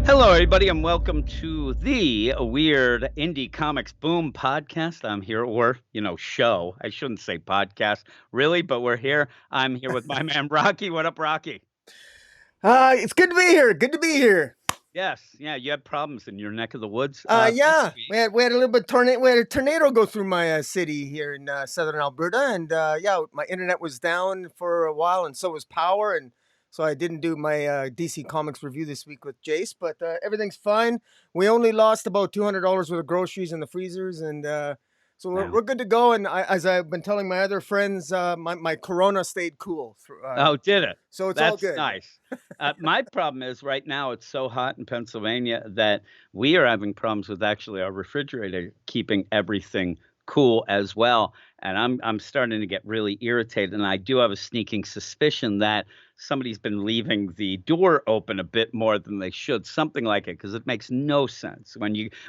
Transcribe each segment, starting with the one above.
Hello, everybody, and welcome to the Weird Indie Comics Boom podcast. I'm here, or, show. I shouldn't say podcast, really, but we're here. I'm here with my man, Rocky. What up, Rocky? It's good to be here. Good to be here. Yes, yeah, you had problems in your neck of the woods this Yeah, week. we had a little bit tornado. We had a tornado go through my city here in southern Alberta, and yeah, my internet was down for a while, and so was power, and so I didn't do my DC Comics review this week with Jace, but everything's fine. We only lost about $200 worth of groceries in the freezers, and so we're good to go. And as I've been telling my other friends, my Corona stayed cool. Oh, did it? So it's all That's good. nice. My problem is right now it's so hot in Pennsylvania that we are having problems with actually our refrigerator keeping everything cool as well. And I'm starting to get really irritated. And I do have a sneaking suspicion that somebody's been leaving the door open a bit more than they should, something like it, because it makes no sense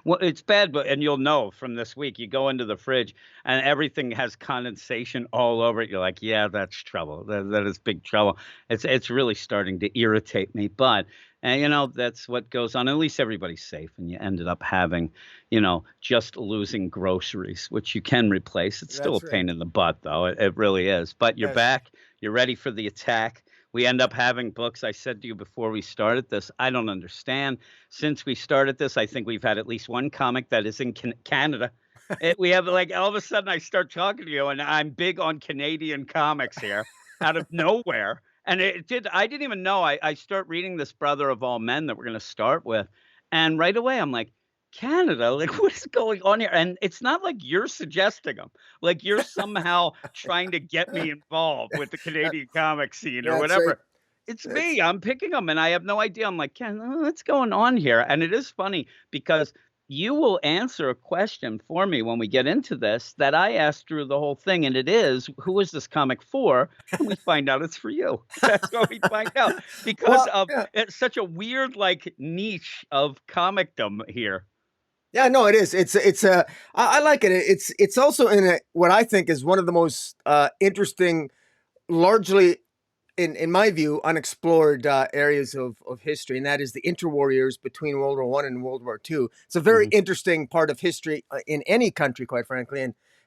well, it's bad, but and you'll know from this week, you go into the fridge and everything has condensation all over it. You're like, yeah, that's trouble. That is big trouble. It's really starting to irritate me, but and that's what goes on. At least everybody's safe, and you ended up having, just losing groceries, which you can replace. It's still a That's pain right. in the butt, though. It really is. But you're Yes. back. You're ready for the attack. We end up having books. I said to you before we started this, I don't understand. Since we started this, I think we've had at least one comic that is in Canada. We have like all of a sudden I start talking to you, and I'm big on Canadian comics here out of nowhere. And I didn't even know. I start reading this Brother of All Men that we're going to start with. And right away, I'm like, Canada, like what is going on here? And it's not like you're suggesting them, like you're somehow trying to get me involved with the That- Canadian comic scene or that's right. whatever. It's That's me. I'm picking them, and I have no idea. I'm like, Ken, what's going on here? And it is funny because you will answer a question for me when we get into this that I asked through the whole thing, and it is, who is this comic for? And we find out it's for you. That's what we find out because well, of yeah. it's such a weird like niche of comicdom here. Yeah, no, it is. I like it. It's also in what I think is one of the most interesting, largely in my view, unexplored areas of history, and that is the interwarriors between World War One and World War Two. It's a very Mhm. interesting part of history in any country, quite frankly.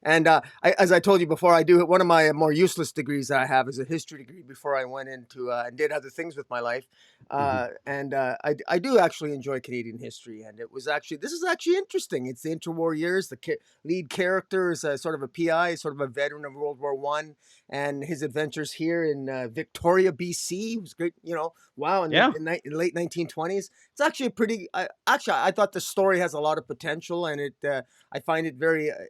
And as I told you before, I do one of my more useless degrees that I have is a history degree before I went into and did other things with my life. Mhm. I do actually enjoy Canadian history, and this is actually interesting. It's the interwar years. The lead character is sort of a PI, sort of a veteran of World War One, and his adventures here in Victoria, BC. It was great, wow, Yeah. in late 1920s. It's actually a pretty. I thought the story has a lot of potential, and I find it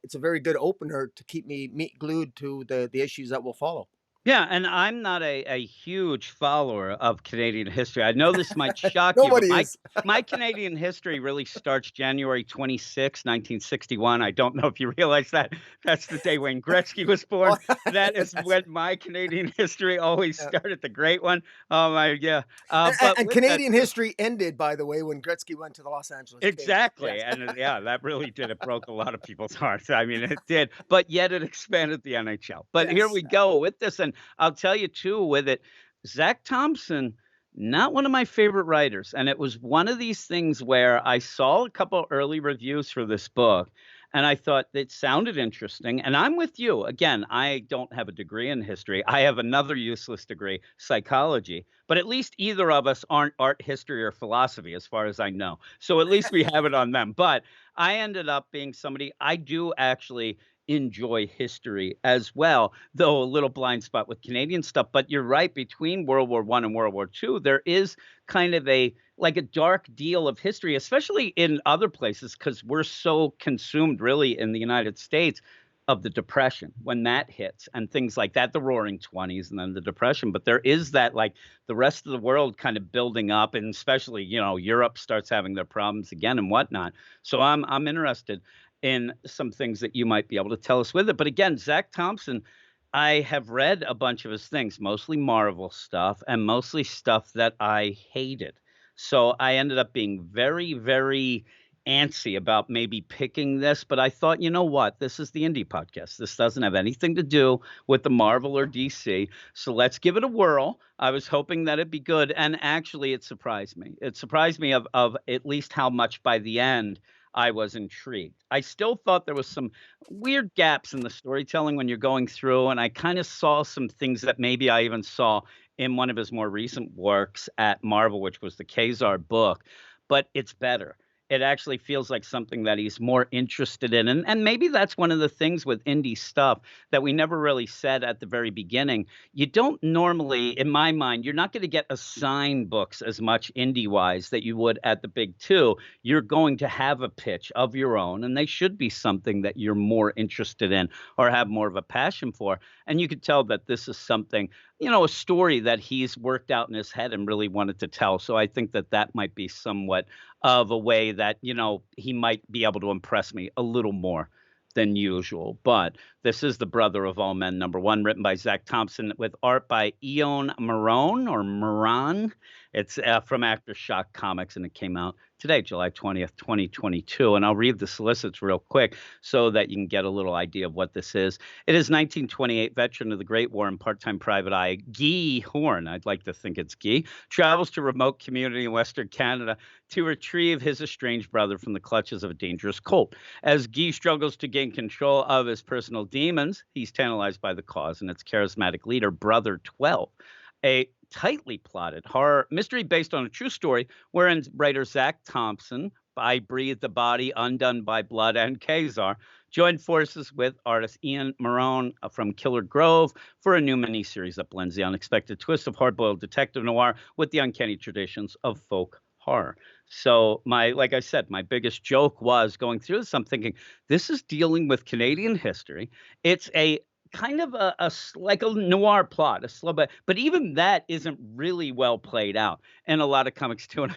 it's a very good opener to keep me glued to the issues that will follow. Yeah, and I'm not a huge follower of Canadian history. I know this might shock you, but Nobody my is. my Canadian history really starts January 26, 1961. I don't know if you realize that. That's the day Wayne Gretzky was born. Oh, That is that's, when my Canadian history always uh, started, the great one. Oh my yeah. But and with that Canadian too. history ended, by the way, when Gretzky went to the Los Angeles Kings. Exactly, Yes. and yeah, that really did. It broke a lot of people's hearts. I mean, it did, but yet it expanded the NHL. But here Yes. we go with this, and I'll tell you too, with it, Zach Thompson, not one of my favorite writers, and it was one of these things where I saw a couple early reviews for this book, and I thought it sounded interesting. And I'm with you. Again, I don't have a degree in history. I have another useless degree, psychology. But at least either of us aren't art history or philosophy, as far as I know. So at least we have it on them. But I ended up being somebody I do actually enjoy history as well, though a little blind spot with Canadian stuff. But you're right, between World War One and World War Two, there is kind of a dark deal of history, especially in other places, because we're so consumed really in the United States of the depression when that hits and things like that, the roaring 20s and then the depression. But there is that like the rest of the world kind of building up, and especially, Europe starts having their problems again and whatnot. So I'm interested in some things that you might be able to tell us with it. But again, Zach Thompson, I have read a bunch of his things, mostly Marvel stuff and mostly stuff that I hated. So I ended up being very, very antsy about maybe picking this, but I thought, you know what? This is the indie podcast. This doesn't have anything to do with the Marvel or DC. So let's give it a whirl. I was hoping that it'd be good. And actually, it surprised me. It surprised me of at least how much by the end I was intrigued. I still thought there was some weird gaps in the storytelling when you're going through. And I kind of saw some things that maybe I even saw in one of his more recent works at Marvel, which was the Kazar book, but it's better. It actually feels like something that he's more interested in. And maybe that's one of the things with indie stuff that we never really said at the very beginning. You don't normally, in my mind, you're not going to get assigned books as much indie wise that you would at the big two. You're going to have a pitch of your own, and they should be something that you're more interested in or have more of a passion for. And you could tell that this is something, a story that he's worked out in his head and really wanted to tell. So I think that that might be somewhat of a way that, he might be able to impress me a little more than usual. But this is The Brother of All Men, #1, written by Zach Thompson with art by Ion Marone or Moran. It's from Aftershock Comics, and it came out today, July 20th, 2022. And I'll read the solicits real quick so that you can get a little idea of what this is. It is 1928, veteran of the Great War and part-time private eye Guy Horn, I'd like to think it's Guy, travels to a remote community in Western Canada to retrieve his estranged brother from the clutches of a dangerous cult. As Guy struggles to gain control of his personal demons, he's tantalized by the cause and its charismatic leader, Brother 12, a tightly plotted horror mystery based on a true story wherein writer Zach Thompson, I Breathe the Body, Undone by Blood, and Kazar joined forces with artist Ian Marone from Killer Grove for a new miniseries that blends the unexpected twist of hard-boiled detective noir with the uncanny traditions of folk horror. So like I said, my biggest joke was going through this. I'm thinking this is dealing with Canadian history. It's a kind of like a noir plot, a slow, but even that isn't really well played out in a lot of comics too. And I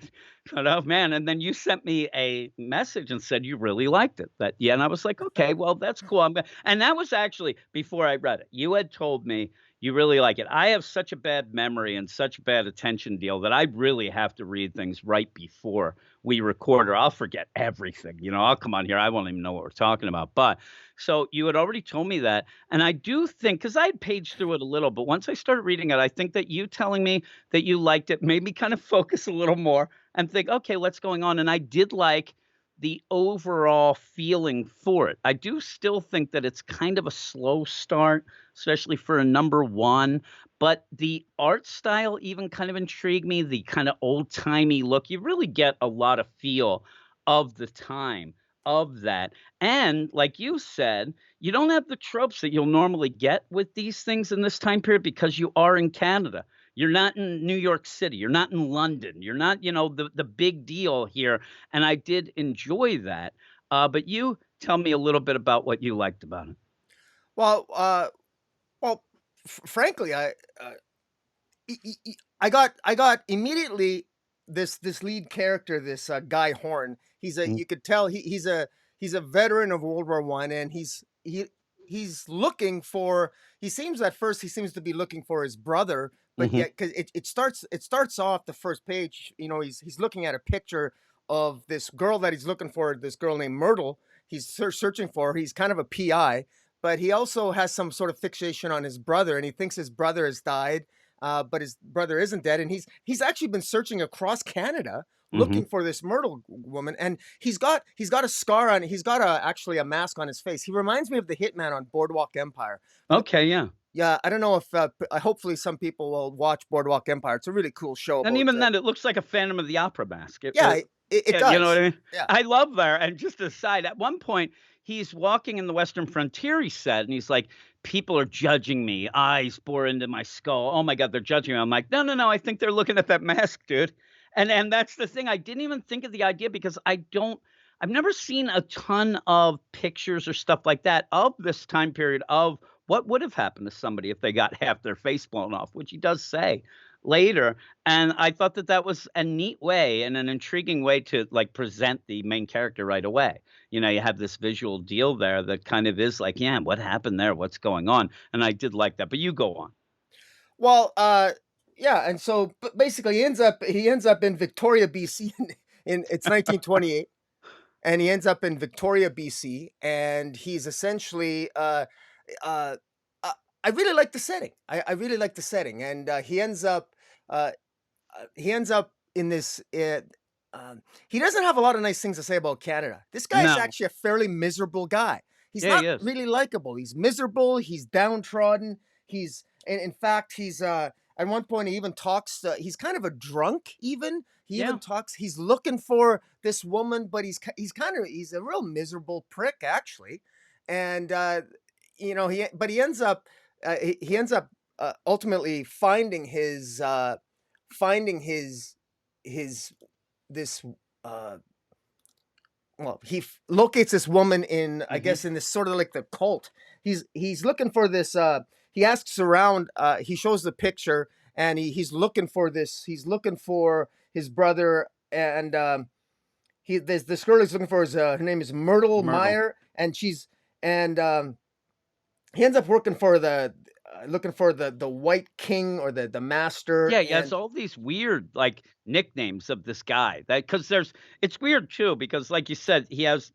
thought, oh man! And then you sent me a message and said you really liked it. Yeah, and I was like, okay, well that's cool. And that was actually before I read it. You had told me you really like it. I have such a bad memory and such bad attention deal that I really have to read things right before we record, or I'll forget everything. I'll come on here, I won't even know what we're talking about. But so you had already told me that, and I do think, because I had paged through it a little, but once I started reading it, I think that you telling me that you liked it made me kind of focus a little more and think, okay, what's going on? And I did like the overall feeling for it. I do still think that it's kind of a slow start, especially for a #1, but the art style even kind of intrigued me, the kind of old-timey look. You really get a lot of feel of the time of that. And like you said, you don't have the tropes that you'll normally get with these things in this time period because you are in Canada. You're not in New York City. You're not in London. You're not, the big deal here. And I did enjoy that. But you tell me a little bit about what you liked about it. Well, well, frankly, I got immediately this lead character, this Guy Horn. Mhm, You could tell he's a veteran of World War I, and he's looking for. He seems at first he seems to be looking for his brother, but mhm, yet because it starts off the first page. He's looking at a picture of this girl that he's looking for. This girl named Myrtle. He's searching for her. He's kind of a PI, but he also has some sort of fixation on his brother, and he thinks his brother has died, but his brother isn't dead, and he's actually been searching across Canada mhm. looking for this Myrtle woman, and he's got a scar on. He's got actually a mask on his face. He reminds me of the Hitman on Boardwalk Empire. But Okay, yeah. yeah, I don't know if hopefully some people will watch Boardwalk Empire. It's a really cool show And about. even then, it looks like a Phantom of the Opera mask. Yeah, it Yeah, you know what does. I mean? Yeah. I love that. And just aside, at one point, he's walking in the Western frontier, he said, and he's like, people are judging me. Eyes bore into my skull. Oh my God, they're judging me. I'm like, no, no, no. I think they're looking at that mask, dude. And that's the thing. I didn't even think of the idea because I've never seen a ton of pictures or stuff like that of this time period of what would have happened to somebody if they got half their face blown off, which he does say later. And I thought that that was a neat way and an intriguing way to like present the main character right away. You have this visual deal there that kind of is like, yeah, what happened there? What's going on? And I did like that. But you go on. Well, yeah, and so basically he ends up in Victoria, BC, in it's 1928. and he ends up in Victoria, BC, and he's essentially uh, uh, I really like the setting. I really like the setting, and uh, he ends up in this. He doesn't have a lot of nice things to say about Canada. This guy is No. actually a fairly miserable guy. He's Yeah, he not is. really likable. He's miserable. He's downtrodden. In fact, at one point he even talks. He's kind of a drunk. Even he Yeah. even talks. He's looking for this woman, but he's a real miserable prick actually, and he ends up he ends up ultimately finding his this uh locates this woman in, I Mhm. guess, in this sort of like the cult. He's looking for this he asks around, he shows the picture, and he's looking for his brother, and this girl he's looking for is her name is Myrtle Myrtle. Meyer, and and he ends up working for the looking for the White King, or the master, Yeah, he has and all these weird, like, nicknames of this guy that because it's weird too because like you said,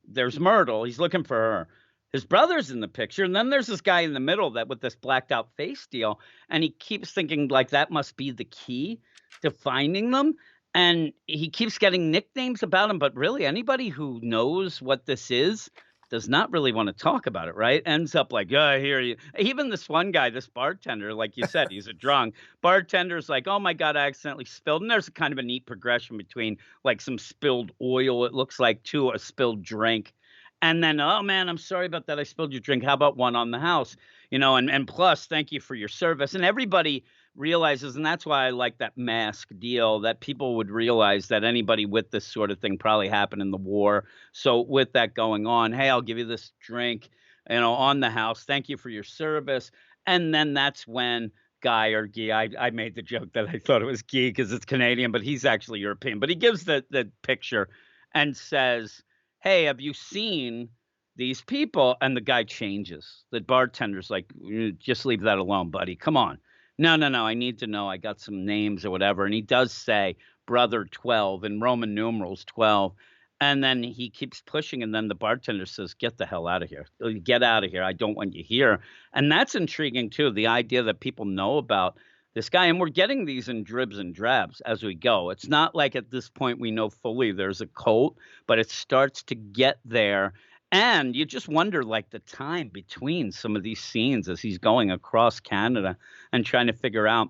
there's Myrtle, he's looking for her. His brother's in the picture, and then there's this guy in the middle that with this blacked out face deal, and he keeps thinking like that must be the key to finding them, and he keeps getting nicknames about him, but really anybody who knows what this is does not really wanna talk about it, right? Ends up like, "Yeah, I hear you." Even this one guy, this bartender, like you said, he's a drunk. Bartender's like, "Oh my god, I accidentally spilled," and there's a kind of a neat progression between, like, some spilled oil, it looks like, to a spilled drink, and then, "Oh, man, I'm sorry about that, I spilled your drink, how about one on the house?" And plus, "Thank you for your service," and everybody realizes and that's why I like that mask deal, that people would realize that anybody with this sort of thing probably happened in the war, so with that going on, "Hey, I'll give you this drink, on the house, thank you for your service," and then that's when Guy or Guy. I made the joke that I thought it was Guy because it's Canadian, but he's actually European. But he gives the picture and says, "Hey, have you seen these people?" And the guy changes. The bartender's like, Just leave that alone, buddy. Come on." No, no, no. I need to know. I got some names or whatever. And he does say brother 12 in Roman numerals 12. And then he keeps pushing. And then the bartender says, "Get the hell out of here. Get out of here. I don't want you here." And that's intriguing too, the idea that people know about this guy, and we're getting these in dribs and drabs as we go. It's not like at this point we know fully there's a cult, but it starts to get there. And you just wonder, like, the time between some of these scenes as he's going across Canada and trying to figure out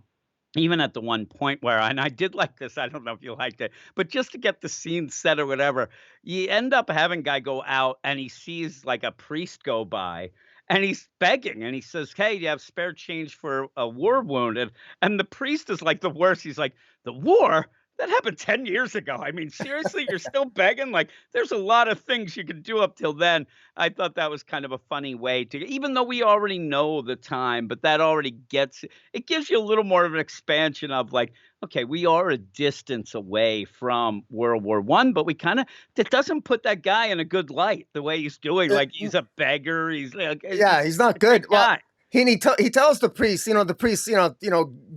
even at the one point where and I did like this, I don't know if you liked it, but just to get the scene set or whatever, you end up having guy go out and he sees, like, a priest go by, and he's begging, and he says, "Hey, do you have spare change for a war wounded?" And the priest is, like, the worst, he's like, "The war? That happened 10 years ago. I mean, seriously, you're still begging?" Like, there's a lot of things you can do up till then. I thought that was kind of a funny way to even though we already know the time, but that already gets it gives you a little more of an expansion of like, okay, we are a distance away from World War One, but we kind of that doesn't put that guy in a good light the way he's doing. Like he's a beggar. He's like Yeah, he's he's not a great good. Well, guy. he tells the priest, the priest,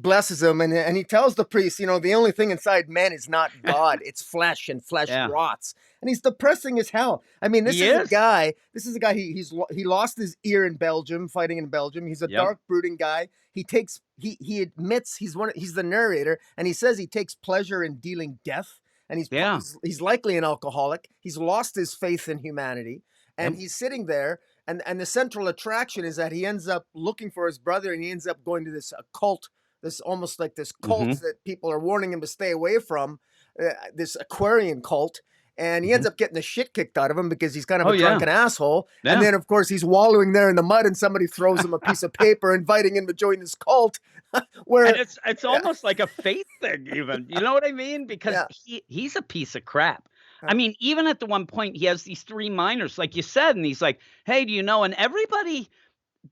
blesses him, and he tells the priest, the only thing inside man is not God, it's flesh, and flesh Yeah, rots. And he's depressing as hell. I mean, he is. this is a guy he lost his ear in Belgium, fighting in Belgium. He's a Yep. dark, brooding guy. He admits he's the narrator, and he says he takes pleasure in dealing death. And Yeah. he's likely an alcoholic. He's lost his faith in humanity, and Yep. he's sitting there, and the central attraction is that he ends up looking for his brother, and he ends up going to this cult, this almost like this cult Hmm. that people are warning him to stay away from, this Aquarian cult. And he ends Hmm. up getting the shit kicked out of him because he's kind of Oh a yeah. drunken asshole. And Yeah. then, of course, he's wallowing there in the mud, and somebody throws him a piece of paper inviting him to join this cult. And Where, it's yeah, almost like a fate thing even, you know what I mean? Because yeah, he's a piece of crap. I uh, mean, even at the one point, he has these 3 minors, like you said, and he's like, "Hey, do you know?" And everybody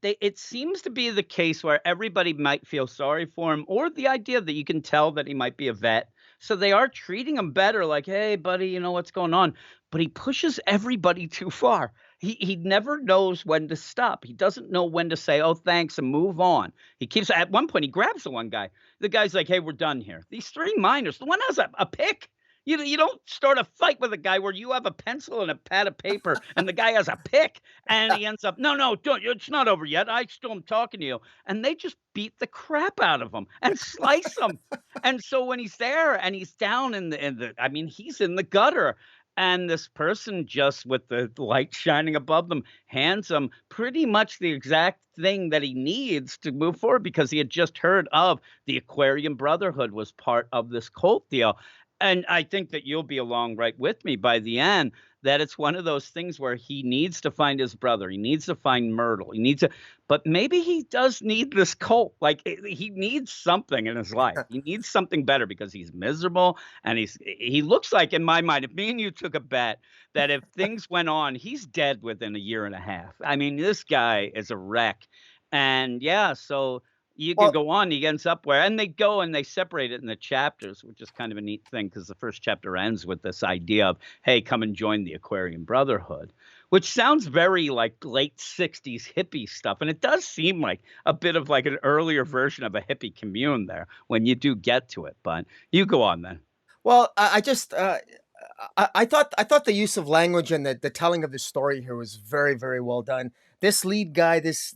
it seems to be the case where everybody might feel sorry for him or the idea that you can tell that he might be a vet. So they are treating him better, like, "Hey, buddy, you know what's going on?" But he pushes everybody too far. He never knows when to stop. He doesn't know when to say, "Oh, thanks," and move on. He keeps at one point, he grabs the one guy. The guy's like, "Hey, we're done here." These 3 minors, the one has a pick. You don't start a fight with a guy where you have a pencil and a pad of paper and the guy has a pick and he ends up, "No, no, don't it's not over yet. I still am talking to you." And they just beat the crap out of him and slice him. And so when he's there and he's down in the I mean, he's in the gutter. And this person just with the light shining above them hands him pretty much the exact thing that he needs to move forward because he had just heard of the Aquarian Brotherhood was part of this cult deal. And I think that you'll be along right with me by the end, that it's one of those things where he needs to find his brother. He needs to find Myrtle. He needs to, but maybe he does need this cult. Like he needs something in his life. He needs something better because he's miserable and he looks like, in my mind, if me and you took a bet that if things went on, he's dead within a year and a half. I mean, this guy is a wreck. And yeah, so you can Well, go on, he ends up where and they go and they separate it in the chapters, which is kind of a neat thing because the first chapter ends with this idea of, "Hey, come and join the Aquarian Brotherhood," which sounds very like late '60s hippie stuff, and it does seem like a bit of like an earlier version of a hippie commune there when you do get to it, but you go on then. I just I thought the use of language and the telling of the story here was very, very well done. This lead guy, this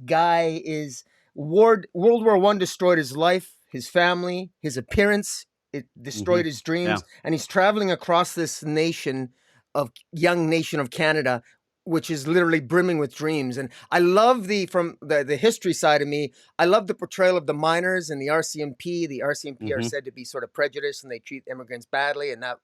guy is World War One destroyed his life, his family, his appearance. It destroyed Mhm. his Yeah. dreams, and he's traveling across this nation of young nation of Canada, which is literally brimming with dreams. And I love the from the history side of me. I love the portrayal of the miners and the RCMP. The RCMP are Mhm. said to be sort of prejudiced and they treat immigrants badly. And that,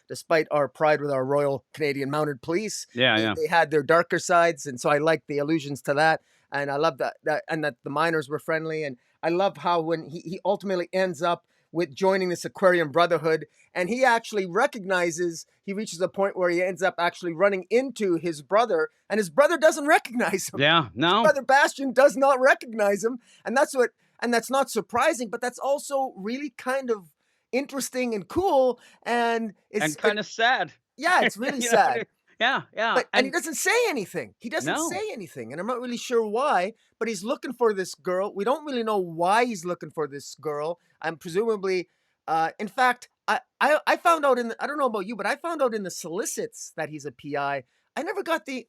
despite our pride with our Royal Canadian Mounted Police, Yeah, they, yeah. they had their darker sides. And so I like the allusions to that. And I love that the miners were friendly. And I love how when he ultimately ends up with joining this Aquarian Brotherhood, and he actually recognizes, he reaches a point where he ends up actually running into his brother, and his brother doesn't recognize him. Yeah, His no, brother Bastian does not recognize him, and that's not surprising, but that's also really kind of interesting and cool, and and kinda sad. yeah, it's really You know what sad. I Yeah, yeah, But he and doesn't say anything. He doesn't no. say anything, and I'm not really sure why, but he's looking for this girl. We don't really know why he's looking for this girl. I'm presumably, in fact, I found out I don't know about you, but I found out in the solicits that he's a PI. I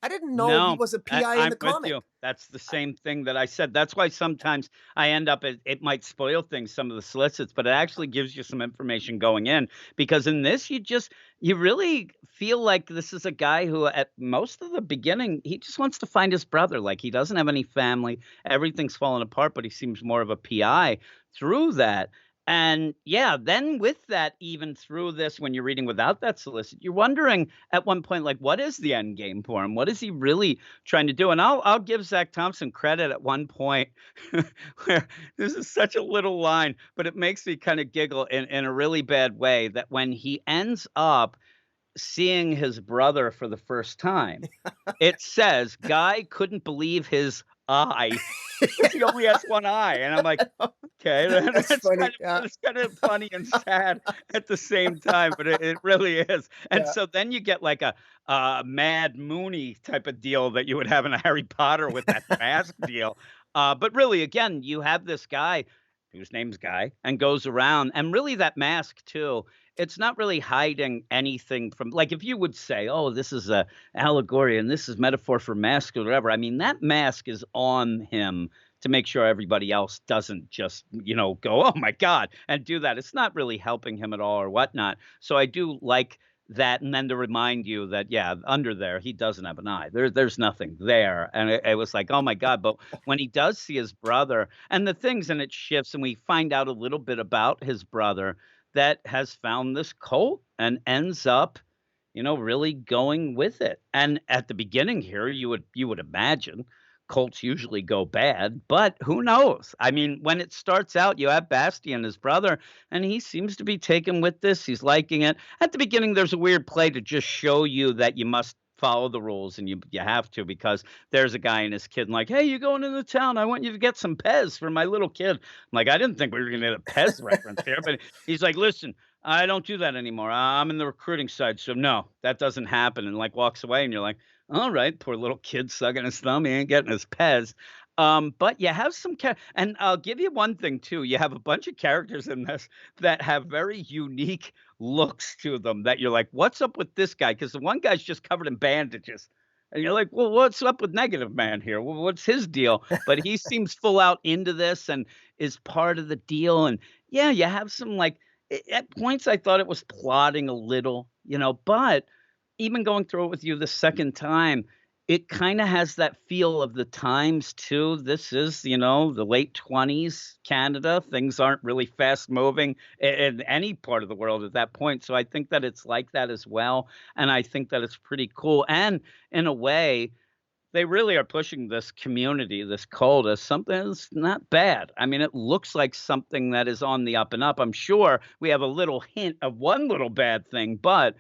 didn't know he No, was a PI in I'm the with comic. you. That's the same thing that I said. That's why sometimes I end up it might spoil things, some of the solicits, but it actually gives you some information going in because in this you really feel like this is a guy who at most of the beginning, he just wants to find his brother. Like he doesn't have any family. Everything's falling apart, but he seems more of a PI through that. And yeah, then with that, even through this, when you're reading without that solicit, you're wondering at one point, like, what is the end game for him? What is he really trying to do? And I'll give Zach Thompson credit at one point where this is such a little line, but it makes me kind of giggle in a really bad way that when he ends up seeing his brother for the first time, it says, "Guy couldn't believe his eye." Because he only has one eye, and I'm like, "Okay, That's funny. Yeah, that's kind of funny and sad at the same time, but it really is." And yeah. so then you get like a Mad Mooney type of deal that you would have in a Harry Potter with that mask deal. But really, again, you have this guy whose name's Guy and goes around, and really that mask too. It's not really hiding anything from like if you would say, "Oh, this is a allegory and this is metaphor for mask or whatever." I mean, that mask is on him to make sure everybody else doesn't just, go, "Oh my God," and do that. It's not really helping him at all or whatnot. So I do like that. And then to remind you that, yeah, under there, he doesn't have an eye. There's nothing there. And it was like, oh my God. But when he does see his brother and the things and it shifts and we find out a little bit about his brother that has found this cult and ends up really going with it. And at the beginning here, you would imagine cults usually go bad, but who knows? I mean, when it starts out, you have Bastian, his brother, and he seems to be taken with this. He's liking it. At the beginning, there's a weird play to just show you that you must follow the rules and you have to because there's a guy and his kid and like, "Hey, you going into town? I want you to get some Pez for my little kid." I'm like, I didn't think we were gonna get a Pez reference here, but he's like, "Listen, I don't do that anymore. I'm in the recruiting side, so no, that doesn't happen," and, like, walks away, and you're like, "Alright, poor little kid sucking his thumb, he ain't getting his Pez." But you have some and I'll give you one thing too, you have a bunch of characters in this that have very unique looks to them that you're like, "What's up with this guy?" Because the one guy's just covered in bandages, and you're like, "Well, what's up with Negative Man here? What's his deal?" But he seems full out into this and is part of the deal, and yeah, you have some, like at points I thought it was plotting a little, but even going through it with you the second time, it kinda has that feel of the times too. This is, the late '20s Canada. Things aren't really fast moving in any part of the world at that point, so I think that it's like that as well, and I think that it's pretty cool, and in a way, they really are pushing this community, this cult, as something that's not bad. I mean, it looks like something that is on the up and up. I'm sure we have a little hint of one little bad thing, but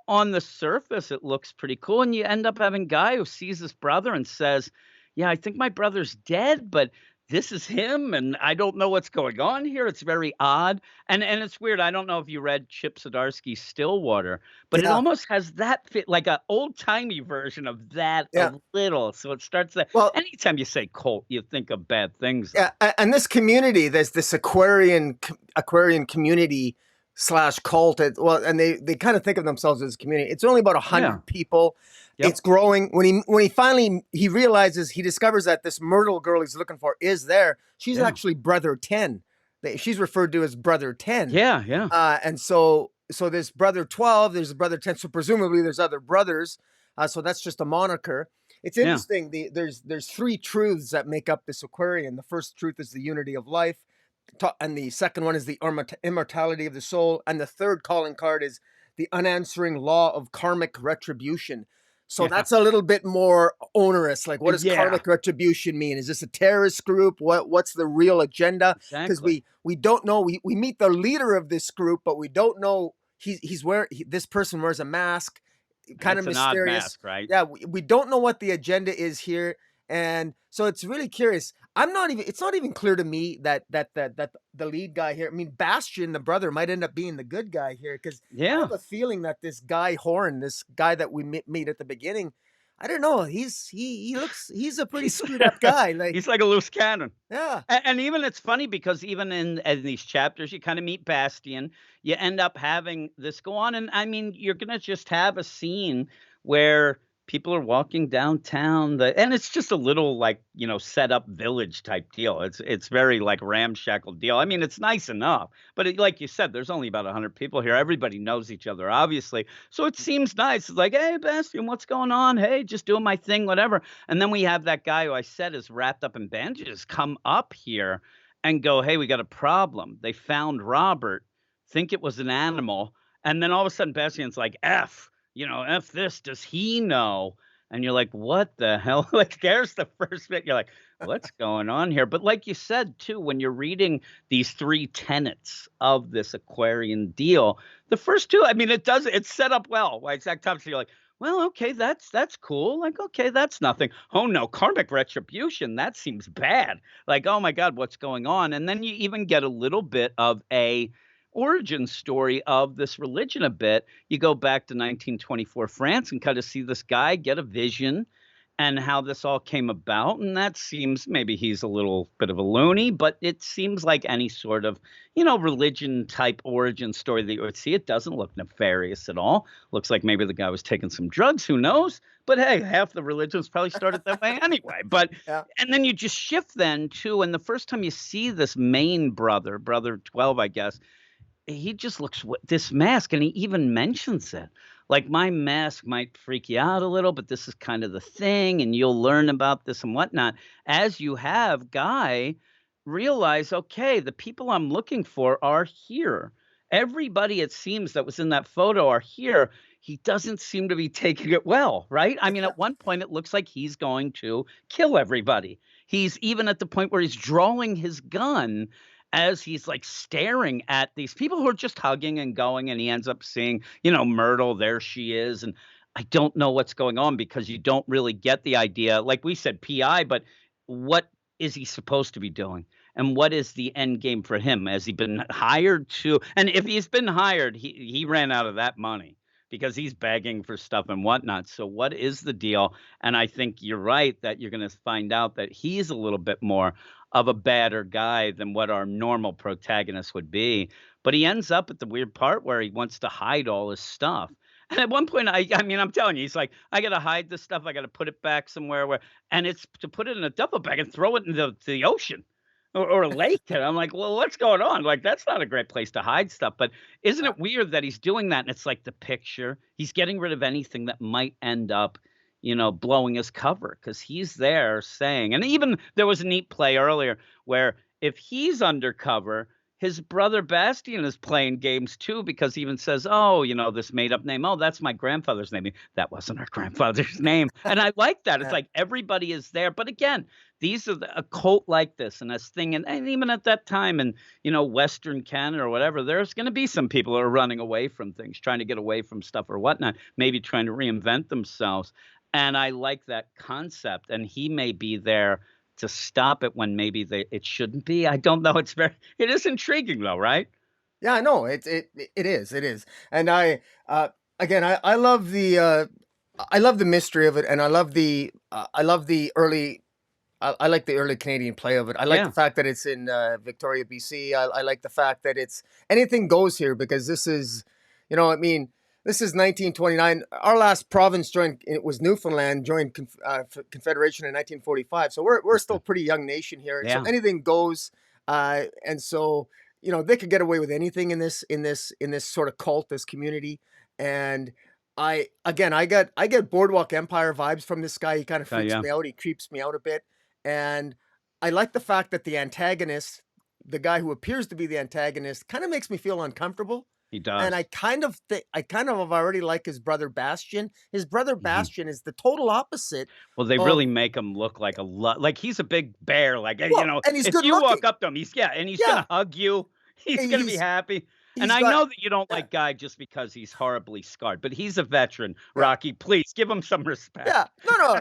on the surface, it looks pretty cool, and you end up having a guy who sees his brother and says, "Yeah, I think my brother's dead, but this is him, and I don't know what's going on here." It's very odd, and it's weird. I don't know if you read Chip Zdarsky's Stillwater, but it Yeah, almost has that fit, like a old-timey version of that a yeah. little. So it starts that Well, anytime you say cult, you think of bad things, yeah, though. and this community, there's this Aquarian community slash cult. Well, and they kind of think of themselves as a community. It's only about a Yeah. hundred people. Yep. It's growing. When he finally he realizes he discovers that this Myrtle girl he's looking for is there. She's Yeah. actually Brother 10. She's referred to as Brother 10. Yeah, yeah, And so there's Brother 12. There's Brother 10. So presumably there's other brothers. So that's just a moniker. It's yeah, interesting. There's three truths that make up this Aquarian. The first truth is the unity of life, and the second one is the immortality of the soul, and the third calling card is the unanswering law of karmic retribution. So yeah, that's a little bit more onerous. Like, what does yeah, karmic retribution mean? Is this a terrorist group? What's the real agenda? Because exactly. we don't know. We meet the leader of this group, but we don't know. This person wears a mask, kind of It's an odd mysterious. mask, right? Yeah, we don't know what the agenda is here, and so it's really curious. It's not even clear to me that the lead guy here, I mean, Bastion, the brother, might end up being the good guy here, because I Yeah. have a feeling that this guy Horn, this guy that we meet at the beginning, I don't know. He's a pretty He's screwed up guy. Like, he's like a loose cannon. yeah, And even it's funny because even in these chapters, you kinda meet Bastian, you end up having this go on, and I mean, you're gonna just have a scene where people are walking downtown, and it's just a little, like, set up village type deal. It's very, like, ramshackle deal. I mean, it's nice enough, but like you said, there's only about 100 people here. Everybody knows each other, obviously, so it seems nice. It's like, "Hey, Bastian, what's going on? Hey, just doing my thing, whatever." And then we have that guy who I said is wrapped up in bandages come up here and go, "Hey, we got a problem. They found Robert, think it was an animal." And then all of a sudden, Bastian's like, F this. Does he know? And you're like, what the hell? Like, there's the first bit. You're like, what's going on here? But like you said, too, when you're reading these three tenets of this Aquarian deal, the first two, I mean, it's set up well. Like Zach Thompson, you're like, well, okay, that's cool. Like, okay, that's nothing. Oh no, karmic retribution, that seems bad. Like, oh my God, what's going on? And then you even get a little bit of a origin story of this religion a bit. You go back to 1924 France and kind of see this guy get a vision and how this all came about. And that seems maybe he's a little bit of a loony, but it seems like any sort of, religion type origin story that you would see. It doesn't look nefarious at all. Looks like maybe the guy was taking some drugs. Who knows? But hey, half the religions probably started that way anyway. But yeah. and then you just shift then too. And the first time you see this main brother, brother 12, I guess, he just looks this mask, and he even mentions it. Like, my mask might freak you out a little, but this is kind of the thing, and you'll learn about this and whatnot. As you have Guy realize, okay, the people I'm looking for are here. Everybody, it seems, that was in that photo are here. He doesn't seem to be taking it well, right? I mean, at one point, it looks like he's going to kill everybody. He's even at the point where he's drawing his gun as he's like staring at these people who are just hugging and going, and he ends up seeing, Myrtle, there she is. And I don't know what's going on because you don't really get the idea. Like we said, PI, but what is he supposed to be doing? And what is the end game for him? Has he been hired to? And if he's been hired, he ran out of that money. because he's begging for stuff and whatnot. So what is the deal? And I think you're right that you're gonna find out that he's a little bit more of a badder guy than what our normal protagonist would be. But he ends up at the weird part where he wants to hide all his stuff. And at one point, I mean, I'm telling you, he's like, "I gotta hide this stuff. I gotta put it back somewhere where," and it's to put it in a duffel bag and throw it into the ocean or a lake. And I'm like, "Well, what's going on? Like, that's not a great place to hide stuff." But isn't Uh, it weird that he's doing that? And it's like the picture. He's getting rid of anything that might end up, blowing his cover because he's there saying, and even there was a neat play earlier where if he's undercover, his brother Bastian is playing games too because he even says, "Oh, this made up name. Oh, that's my grandfather's name." That wasn't our grandfather's name. And I like that. It's uh, like everybody is there. But again, these are a cult like this and this thing. And even at that time in, Western Canada or whatever, there's going to be some people who are running away from things, trying to get away from stuff or whatnot, maybe trying to reinvent themselves. And I like that concept. And he may be there to stop it when maybe it shouldn't be. I don't know. It is intriguing though, right? yeah, no, it is, and again, I love the mystery of it, and I love the early I like the early Canadian play of it. I like the Yeah. fact that it's in Victoria, BC. I like the fact that it's anything goes here because this is, I mean, this is 1929. Our last province joined it was Newfoundland joined Confederation in 1945. So we're still a pretty young nation here, and so Yeah. anything goes. And so they could get away with anything in this sort of cult, this community, and. I get Boardwalk Empire vibes from this guy. He kind of freaks Yeah. me out. He creeps me out a bit. And I like the fact that the antagonist, the guy who appears to be the antagonist, kind of makes me feel uncomfortable. He And does. I kind of have already like his brother Bastian. His brother Mhm. Bastian is the total opposite Well, they really of make him look like a lot like he's a big bear, like, and he's if good you walk looking. up to him, and he's Yeah. gonna hug you. He's gonna be He's happy. And he's I got know that you don't yeah, like Guy just because he's horribly scarred, but he's a veteran, yeah. Rocky. Please give him some Yeah. respect.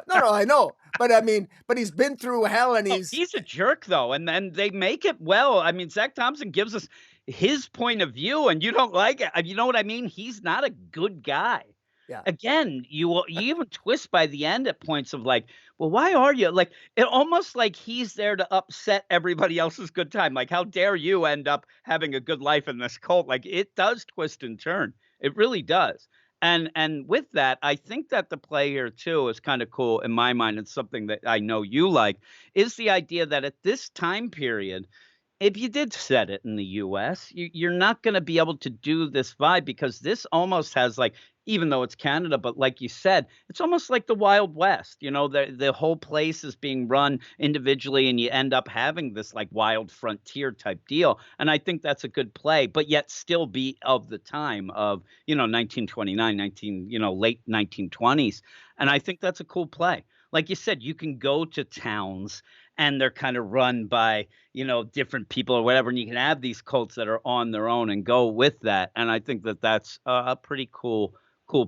No, I know. But I mean, but he's been through hell and Oh, he's he's a jerk though, and then they make it well. I mean, Zach Thompson gives us his point of view, and you don't like it. You know what I mean? He's not a good guy. yeah. Again, you even twist by the end at points of like, well, why are you like it? Almost like he's there to upset everybody else's good time. Like, how dare you end up having a good life in this cult? Like, it does twist and turn. It really does. And with that, I think that the play here too is kind of cool in my mind. It's something that I know you like, is the idea that at this time period, if you did set it in the US, you're not gonna be able to do this vibe because this almost has, like, even though it's Canada, but like you said, it's almost like the Wild West, the whole place is being run individually, and you end up having this, like, wild frontier type deal, and I think that's a good play, but yet still be of the time of, 1929, late 1920s, and I think that's a cool play. Like you said, you can go to towns, and they're kinda run by, different people or whatever, and you can have these cults that are on their own and go with that, and I think that that's a pretty cool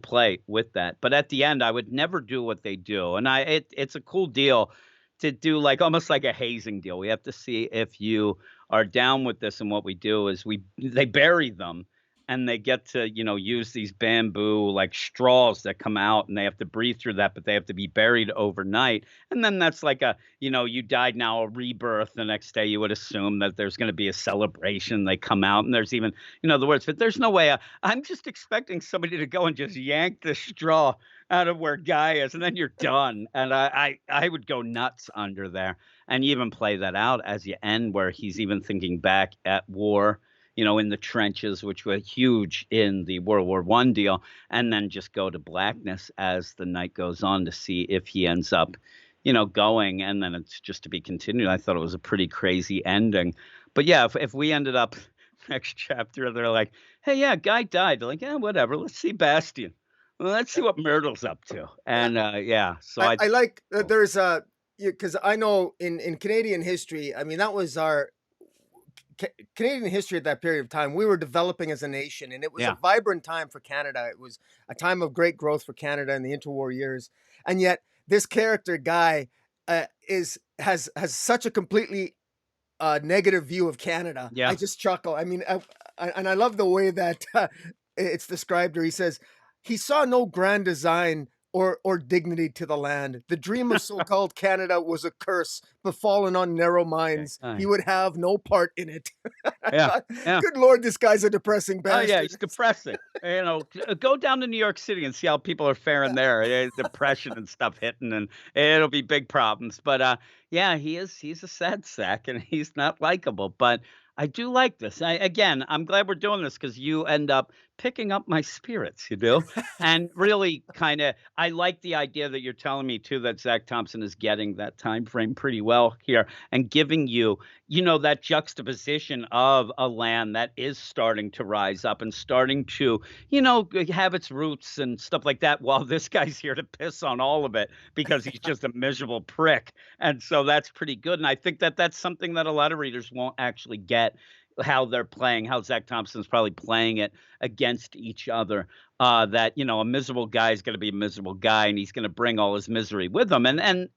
play with that. But at the end, I would never do what they do, and it's a cool deal to do, like, almost like a hazing deal. We have to see if you are down with this, and what we do is they bury them, and they get to, use these bamboo, like, straws that come out, and they have to breathe through that, but they have to be buried overnight, and then that's like you died now, a rebirth. The next day, you would assume that there's gonna be a celebration. They come out, and there's even, the words, but there's no way I'm just expecting somebody to go and just yank the straw out of where Guy is, and then you're done, and I would go nuts under there, and you even play that out as you end where he's even thinking back at war, in the trenches, which were huge in the World War One deal, and then just go to blackness as the night goes on to see if he ends up, going, and then it's just to be continued. I thought it was a pretty crazy ending. But yeah, if we ended up next chapter, they're like, "Hey, yeah, guy died." They're like, "Yeah, whatever. Let's see Bastian. Well, let's see what Myrtle's up to." Yeah. And yeah, so I I like that cool. there's a because I know in Canadian history, I mean that was our Canadian history at that period of time. We were developing as a nation, and it was a Yeah, vibrant time for Canada. It was a time of great growth for Canada in the interwar years, and yet this character guy is has such a completely negative view of Canada. I yeah, just chuckle. I mean, and I love the way that it's described. Or he says he saw no grand design or dignity to the land. The dream of so-called Canada was a curse befallen on narrow Okay. minds. All He right. would have no part in it. I Yeah. thought, Yeah. good Lord, this guy's a depressing Oh, yeah, bastard. it's depressing. Go down to New York City and see how people are faring there. Depression and stuff hitting, and it'll be big problems. But yeah, he's a sad sack, and he's not likable. But I do like this. Again, I'm glad we're doing this because you end up picking up my spirits, and really kind of. I like the idea that you're telling me too that Zach Thompson is getting that time frame pretty well here and giving you that juxtaposition of a land that is starting to rise up and starting to, have its roots and stuff like that, while this guy's here to piss on all of it because he's just a miserable prick. And so that's pretty good. And I think that that's something that a lot of readers won't actually get how they're playing, how Zach Thompson's probably playing it against each other. That a miserable guy is going to be a miserable guy, and he's going to bring all his misery with him. And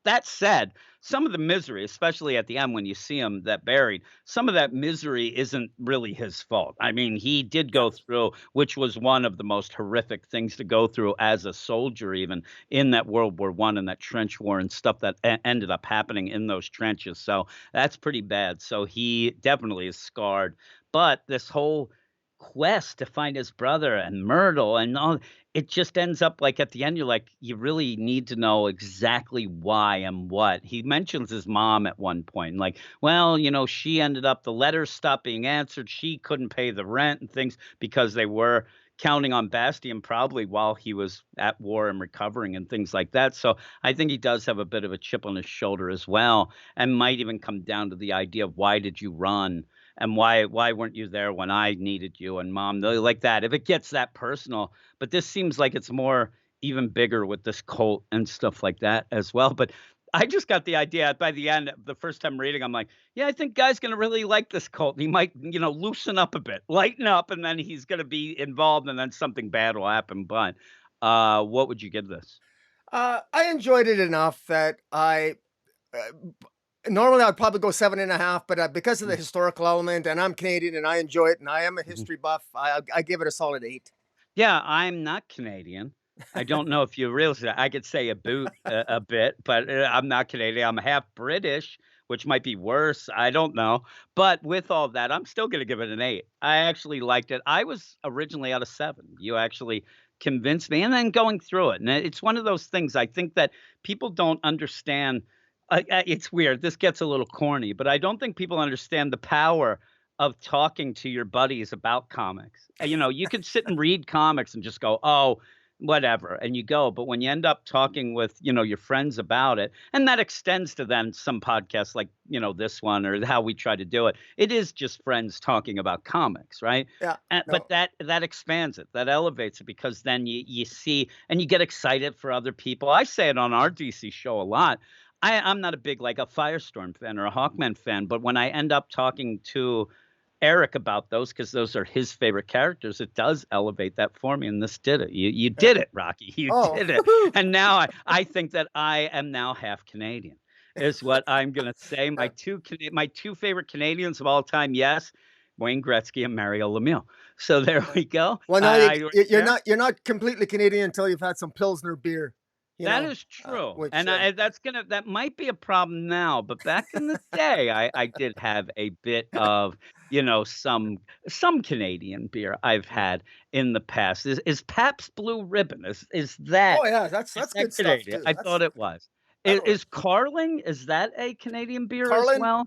that said, some of the misery, especially at the end when you see him that buried, some of that misery isn't really his fault. I mean, he did Yeah. go through, which was one of the most horrific things to go through as a soldier, even in that World War I and that trench war and stuff that ended up happening in those trenches. So that's pretty bad. So he definitely is scarred. But this whole quest to find his brother and Myrtle and all, it just ends up like at the end, you're like, you really need to know exactly why and what. He mentions his mom at one point, like, well, she ended up, the letters stopped being answered. She couldn't pay the rent and things because they were counting on Bastion probably while he was at war and recovering and things like that. So I think he does have a bit of a chip on his shoulder as well, and might even come down to the idea of why did you run? And why weren't you there when I needed you? And mom, like that. If it gets that personal, but this seems like it's more even bigger with this cult and stuff like that as well. But I just got the idea by the end, the first time reading, I'm like, yeah, I think Guy's gonna really like this cult. He might, loosen up a bit, lighten up, and then he's gonna be involved, and then something bad will happen. But what would you give this? I enjoyed it enough that normally I'd probably go 7.5, but because of the Mm. historical element, and I'm Canadian and I enjoy it, and I am a Mhm. history buff, I give it a solid 8. Yeah, I'm not Canadian. I don't know if you realize that. I could say a bit, but I'm not Canadian. I'm half British, which might be worse. I don't know. But with all that, I'm still going to give it an 8. I actually liked it. I was originally out of 7. You actually convinced me. And then going through it. And it's one of those things I think that people don't understand. It's weird. This gets a little corny, but I don't think people understand the power of talking to your buddies about comics. You can sit and read comics and just go, "Oh, whatever," and you go. But when you end up talking with, your friends about it, and that extends to then some podcasts like, this one or how we try to do it. It is just friends talking about comics, right? Yeah, But no. that expands it, that elevates it because then you see and you get excited for other people. I say it on our DC show a lot. I'm not a big like a Firestorm fan or a Hawkman fan, but when I end up talking to Eric about those because those are his favorite characters, it does elevate that for me, and this did it. You Yeah. did it, Rocky. You Oh, did it. And now I think that I am now half Canadian, is what I'm gonna say. yeah. My 2 favorite Canadians of all time, yes, Wayne Gretzky and Mario Lemieux. So there we go. Well, now I right there. you're not completely Canadian until you've had some Pilsner beer, That is true, which, and that might be a problem now, but back in the day, I did have a bit of, some Canadian beer I've had in the past. Is Pabst Blue Ribbon, is oh that yeah, is that's that good stuff Canadian? too. I That's thought it was. that'll work. Is Carling, is that a Canadian beer as Carlin, well?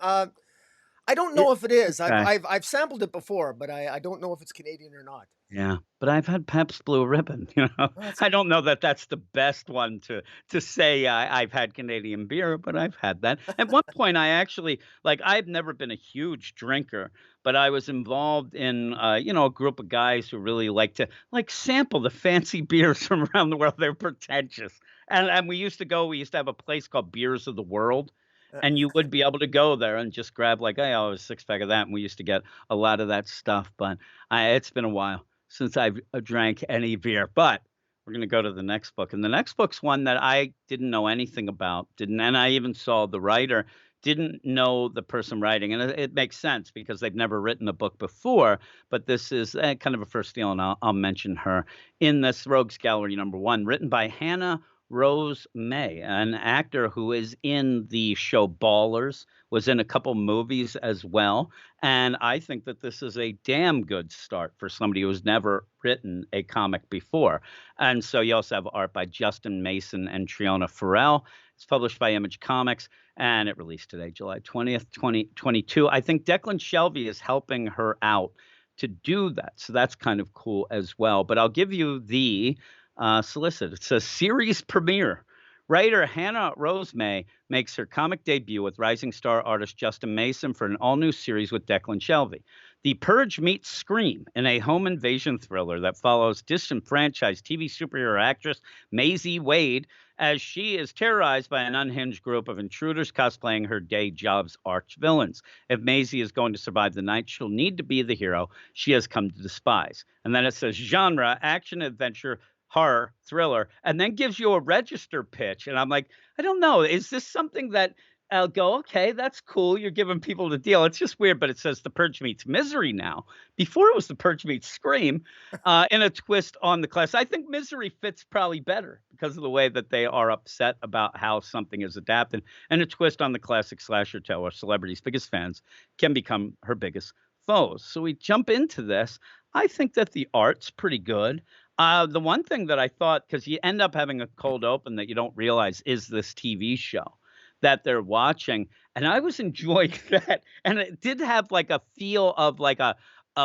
I don't It know if it is. okay. I've sampled it before, but I don't know if it's Canadian or not. Yeah, but I've had Pabst Blue Ribbon, Well, that's I don't know that that's the best one to say I've had Canadian beer, but I've had that. At one point, I actually like I've never been a huge drinker, but I was involved in a group of guys who really like to like sample the fancy beers from around the world. They're pretentious, and we used to have a place called Beers of the World. uh, And you would be able to go there and just grab like, hey, oh, a 6 pack of that. And we used to get a lot of that stuff. But it's been a while since I've drank any beer. But we're gonna go to the next book, and the next book's one that I didn't know anything about, and I even saw the writer didn't know the person writing, and it makes sense because they've never written a book before. But this is kind of a first deal, and I'll mention her in this Rogues Gallery #1, written by Hannah Rose May, an actor who is in the show Ballers, was in a couple movies as well. And I think that this is a damn good start for somebody who's never written a comic before. And so you also have art by Justin Mason and Triona Farrell. It's published by Image Comics, and it released today, July 20th, 2022. I think Declan Shelby is helping her out to do that. So that's kind of cool as well. But I'll give you the solicit. It's a series premiere. Writer Hannah Rose May makes her comic debut with rising star artist Justin Mason for an all-new series with Declan Shelby. The Purge meets Scream in a home invasion thriller that follows disenfranchised TV superhero actress Maisie Wade as she is terrorized by an unhinged group of intruders cosplaying her day job's arch villains. If Maisie is going to survive the night, she'll need to be the hero she has come to despise. And then it says genre, action, adventure, horror, thriller, and then gives you a register pitch. And I'm like, I don't know. Is this something that I'll go, okay, that's cool. You're giving people the deal. It's just weird, but it says The Purge meets Misery now. Before it was The Purge meets Scream, in a twist on the class. I think Misery fits probably better because of the way that they are upset about how something is adapted, and a twist on the classic slasher tale where celebrities' biggest fans can become her biggest foes. So we jump into this. I think that the art's pretty good. The one thing that I thought, because you end up having a cold open that you don't realize is this TV show that they're watching, and I was enjoying that, and it did have like a feel of like a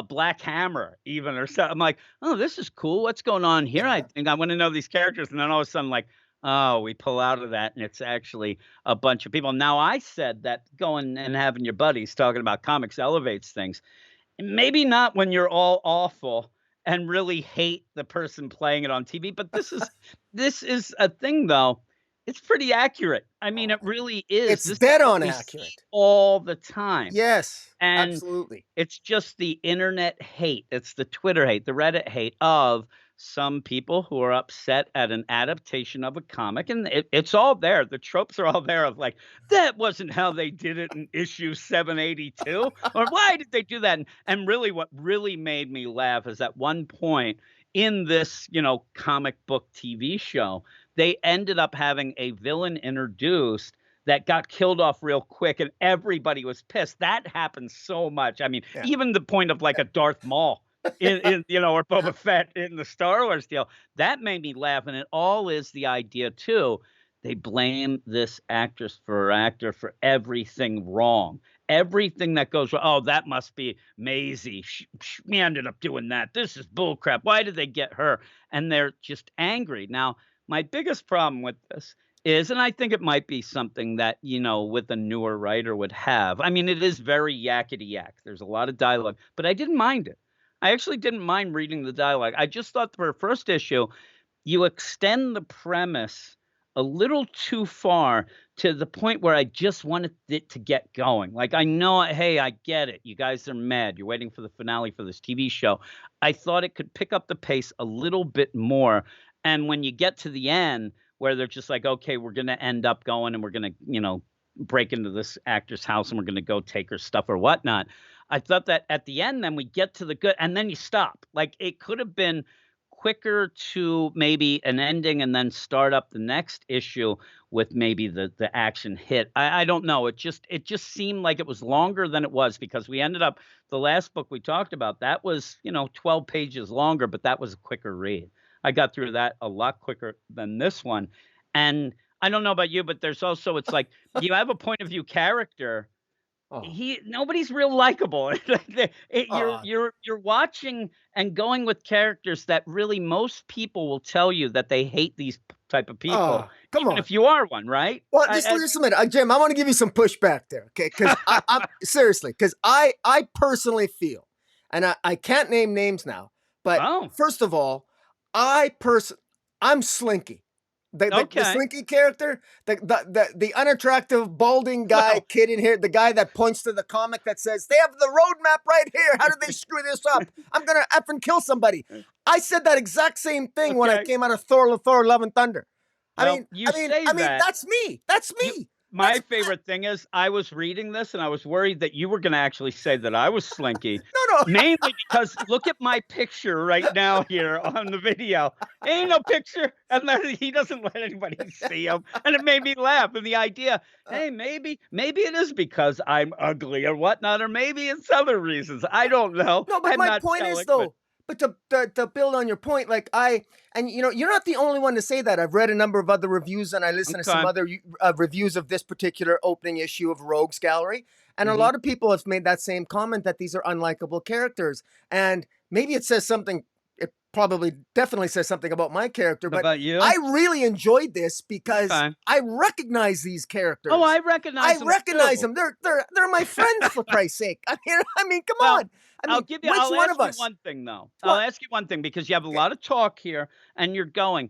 Black Hammer even or something. I'm like, oh, this is cool. What's going on here? I think I want to know these characters, and then all of a sudden, like, oh, we pull out of that, and it's actually a bunch of people. Now, I said that going and having your buddies talking about comics elevates things. Maybe not when you're all awful and really hate the person playing it on TV, but this is a thing though. It's pretty accurate. I mean, Oh, it really is. it's This is dead what on we see accurate. all the time. Yes, And absolutely. it's just the internet hate. It's the Twitter hate, the Reddit hate of some people who are upset at an adaptation of a comic. And it's all there. The tropes are all there of like, that wasn't how they did it in issue 782. Or why did they do that? And really, what really made me laugh is at one point in this, comic book TV show, they ended up having a villain introduced that got killed off real quick, and everybody was pissed. That happens so much. I mean, Yeah. even the point of like a Darth Maul in or Boba Fett in the Star Wars deal, that made me laugh. And it all is the idea too. They blame this actress for actor for everything wrong. Everything that goes wrong. Oh, that must be Maisie. She ended up doing that. This is bullcrap. Why did they get her? And they're just angry. Now, my biggest problem with this is, and I think it might be something that, with a newer writer would have. I mean, it is very yakety yak. There's a lot of dialogue, but I didn't mind it. I actually didn't mind reading the dialogue. I just thought for a first issue, you extend the premise a little too far to the point where I just wanted it to get going. Like, I know, hey, I get it. You guys are mad. You're waiting for the finale for this TV show. I thought it could pick up the pace a little bit more. And when you get to the end, where they're just like, okay, we're going to end up going and we're going to, break into this actor's house and we're going to go take her stuff or whatnot. I thought that at the end, then we get to the good and then you stop. Like it could have been quicker to maybe an ending and then start up the next issue with maybe the action hit. I don't know. It just seemed like it was longer than it was because we ended up the last book we talked about, that was, 12 pages longer, but that was a quicker read. I got through that a lot quicker than this one. And I don't know about you, but there's also, it's like you have a point of view character. Oh, Nobody's real likable. You're oh, you're watching and going with characters that really most people will tell you that they hate these type of people, come even on. if you are one, right? Well, just listen a minute, Jim. I want to give you some pushback there, okay? Because I'm seriously, because I personally feel, and I can't name names now, but Oh, first of all, I'm Slinky. The okay. Slinky character, the unattractive balding guy Well, kid in here, the guy that points to the comic that says they have the roadmap right here. How did they screw this up? I'm gonna effing kill somebody. I said that exact same thing when I okay. came out of Thor: Love and Thunder. I Well, mean, you I mean, say I mean, that that's me. That's you me. my favorite thing is I was reading this and I was worried that you were going to actually say that I was Slinky, no. mainly because look at my picture right now here on the video. Ain't no picture, and then he doesn't let anybody see him, and it made me laugh. And the idea, Uh, hey, maybe it is because I'm ugly or whatnot, or maybe it's other reasons. I don't know. No, but I'm my not point is telling, but though, but to build on your point, like and you're not the only one to say that. I've read a number of other reviews, and I listen to some okay. other reviews of this particular opening issue of Rogues Gallery, and a Hmm. lot of people have made that same comment that these are unlikable characters, and maybe it says something. It probably definitely says something about my character, How but about I you? really enjoyed this because Okay. I recognize these Oh, characters. I I recognize them recognize too. them. They're my friends for Christ's sake. I mean, come Well, on. I mean, which I'll one ask of you us? one thing though. I'll What? ask you one thing because you have a lot of talk here and you're going.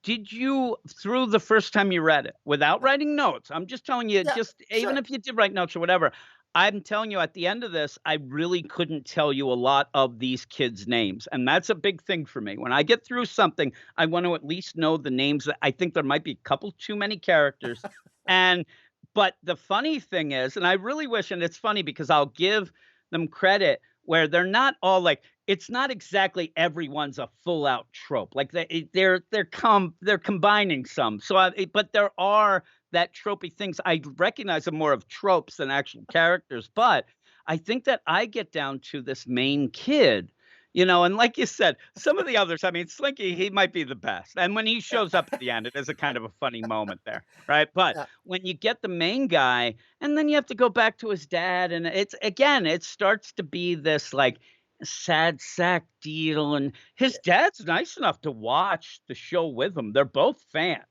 Did you, through the first time you read it, without writing notes, I'm just telling you, Yeah, just even sure. if you did write notes or whatever, I'm telling you at the end of this, I really couldn't tell you a lot of these kids' names. And that's a big thing for me. When I get through something, I want to at least know the names. I think there might be a couple too many characters. And, but the funny thing is, and I really wish, and it's funny because I'll give them credit where they're not all like, it's not exactly everyone's a full out trope. Like they're combining some. So, but there are that tropey things. I recognize them more of tropes than actual characters. But I think that I get down to this main kid, and like you said, some of the others. I mean, Slinky, he might be the best, and when he shows up at the end, it is a kind of a funny moment there, right? But Yeah, when you get the main guy, and then you have to go back to his dad, and it's again, it starts to be this like sad sack deal. And his dad's nice enough to watch the show with him. They're both fans.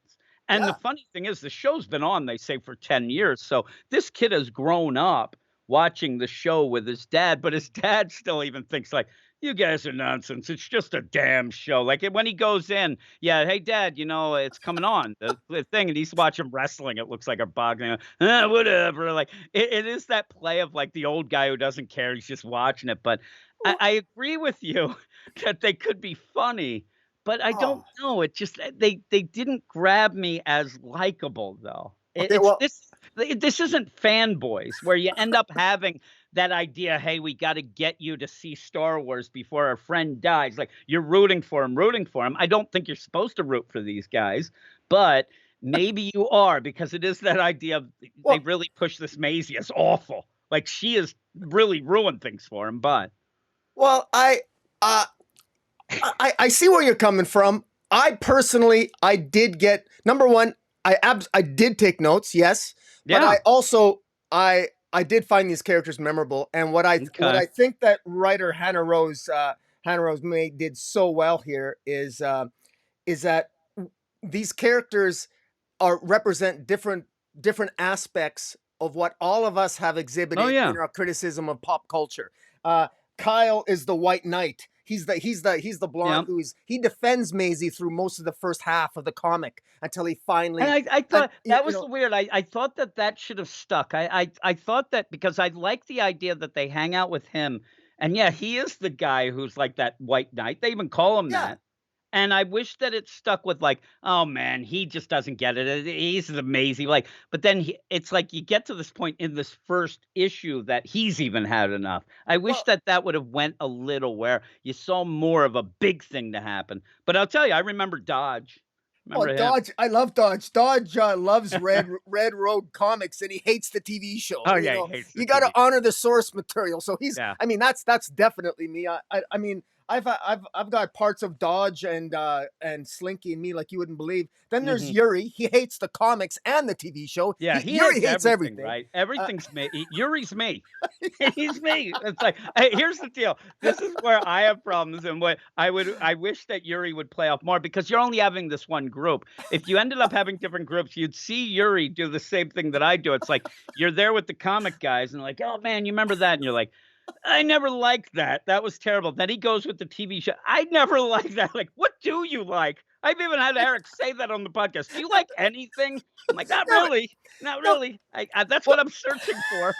And the yeah. funny thing is, the show's been on, they say, for 10 years. So this kid has grown up watching the show with his dad, but his dad still even thinks, like, you guys are nonsense. It's just a damn show. Like when he goes in, yeah, hey, dad, it's coming on, the thing, and he's watching wrestling. It looks like a boxing, whatever. Like it is that play of like the old guy who doesn't care. He's just watching it. But Well, I agree with you that they could be funny, but I oh, don't know. It just they didn't grab me as likable though. okay. It's Well, this isn't fanboys where you end up having that idea, hey, we got to get you to see Star Wars before our friend dies. Like you're rooting for him, rooting for him. I don't think you're supposed to root for these guys, but maybe you are because it is that idea of they well, really push this Maisie as awful. Like she has really ruined things for him, but well. Uh, I see where you're coming from. I personally, I did get number one. I did take notes, yes, but yeah. I did find these characters memorable, and what Okay. I think that writer Hannah Rose May did so well here is that these characters are represent different aspects of what all of us have Oh exhibited yeah. in our criticism of pop culture. Uh, Kyle is the white knight. He's the blonde Yeah. he defends Maisie through most of the first half of the comic until he And finally I and thought that was the weird. I thought that should have stuck. I thought that because I like the idea that they hang out with him, and yeah, he is the guy who's like that white knight. They even call him yeah. that. And I wish that it stuck with like, oh man, he just doesn't get it. He's amazing. Like, but then it's like you get to this point in this first issue that he's even had enough. I wish Well, that that would have went a little where you saw more of a big thing to happen. But I'll tell you, I remember Dodge. oh, Remember him? Dodge! I love Dodge. Dodge loves Red Road comics, and he hates the TV show. Oh You yeah, he know, hates the you got to TV. honor the source material. So Yeah. I mean, that's definitely me. I mean, I've got parts of Dodge and Slinky in me like you wouldn't believe. Then there's Hmm. Yuri. He hates the comics and the TV show. Yeah, he Yuri hates hates everything, everything. right? Uh, Everything's me. Yuri's me. He's me. It's like, hey, here's the deal. This is where I have problems, and what I wish that Yuri would play off more because you're only having this one group. If you ended up having different groups, you'd see Yuri do the same thing that I do. It's like you're there with the comic guys, and like, oh man, you remember that? And you're like, I never liked that. That was terrible. Then he goes with the TV show. I never liked that. Like, what do you like? I've even had Eric say that on the podcast. Do you like anything? I'm like, not no, really, not no. really. That's what Well, I'm searching for.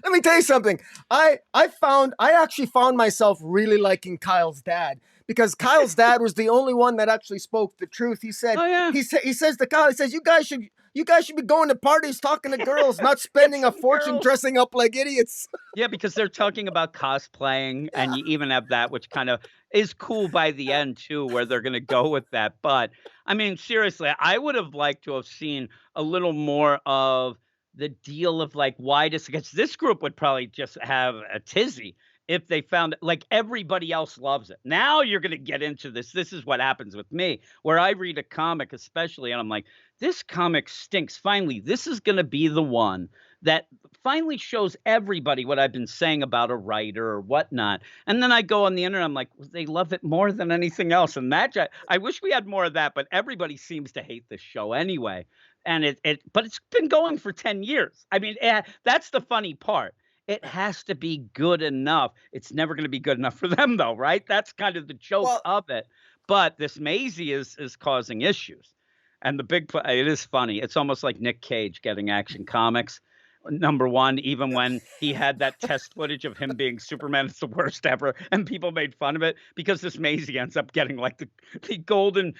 let me tell you something. I actually found myself really liking Kyle's dad because Kyle's dad was the only one that actually spoke the truth. Oh yeah, He says to Kyle, he says, you guys should You guys should be going to parties, talking to girls, not Get spending a some fortune girls. dressing up like idiots." Yeah, because they're talking about cosplaying, and Yeah. you even have that, which kind of is cool by the end too, where they're gonna go with that. But, I mean, seriously, I would have liked to have seen a little more of the deal of, like, why does because this group would probably just have a tizzy if they found like, everybody else loves it. Now you're gonna get into this. This is what happens with me, where I read a comic especially, and I'm like, "This comic stinks. Finally, this is gonna be the one that finally shows everybody what I've been saying about a writer or whatnot." And then I go on the internet, I'm like, "Well, they love it more than anything else." And I wish we had more of that, but everybody seems to hate this show anyway. And but it's been going for 10 years. I mean, that's the funny part. It has to be good enough. It's never going to be good enough for them though, right? That's kind of the joke Well, of it. But this Maisie is causing issues. And it is funny. It's almost like Nick Cage getting Action Comics. Number 1, even when he had that test footage of him being Superman, it's the worst ever, and people made fun of it because this Maisie ends up getting, like, the golden,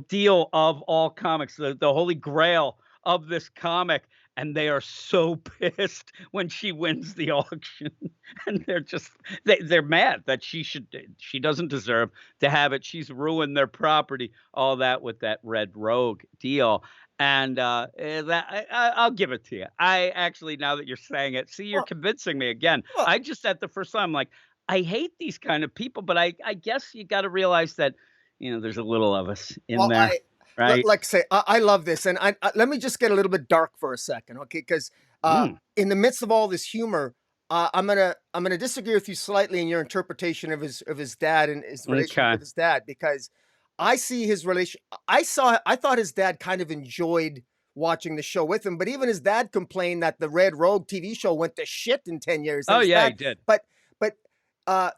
deal of all comics, the holy grail of this comic, and they are so pissed when she wins the auction, and they're mad that she doesn't deserve to have it. She's ruined their property, all that with that Red Rogue deal. And, I'll give it to you. I actually, now that you're saying it, see, you're well, convincing me again. well, I just at the first time, I'm like, I hate these kind of people, but I guess you gotta realize that, there's a little of us in well, there, right? like I say, I love this, and let me just get a little bit dark for a second, okay? Because Mm, in the midst of all this humor, I'm gonna disagree with you slightly in your interpretation of his dad and his relationship m'kay. with his dad, because I see his relation. I thought his dad kind of enjoyed watching the show with him, but even his dad complained that the Red Rogue TV show went to shit in 10 years. That Oh, his yeah, he dad, did. but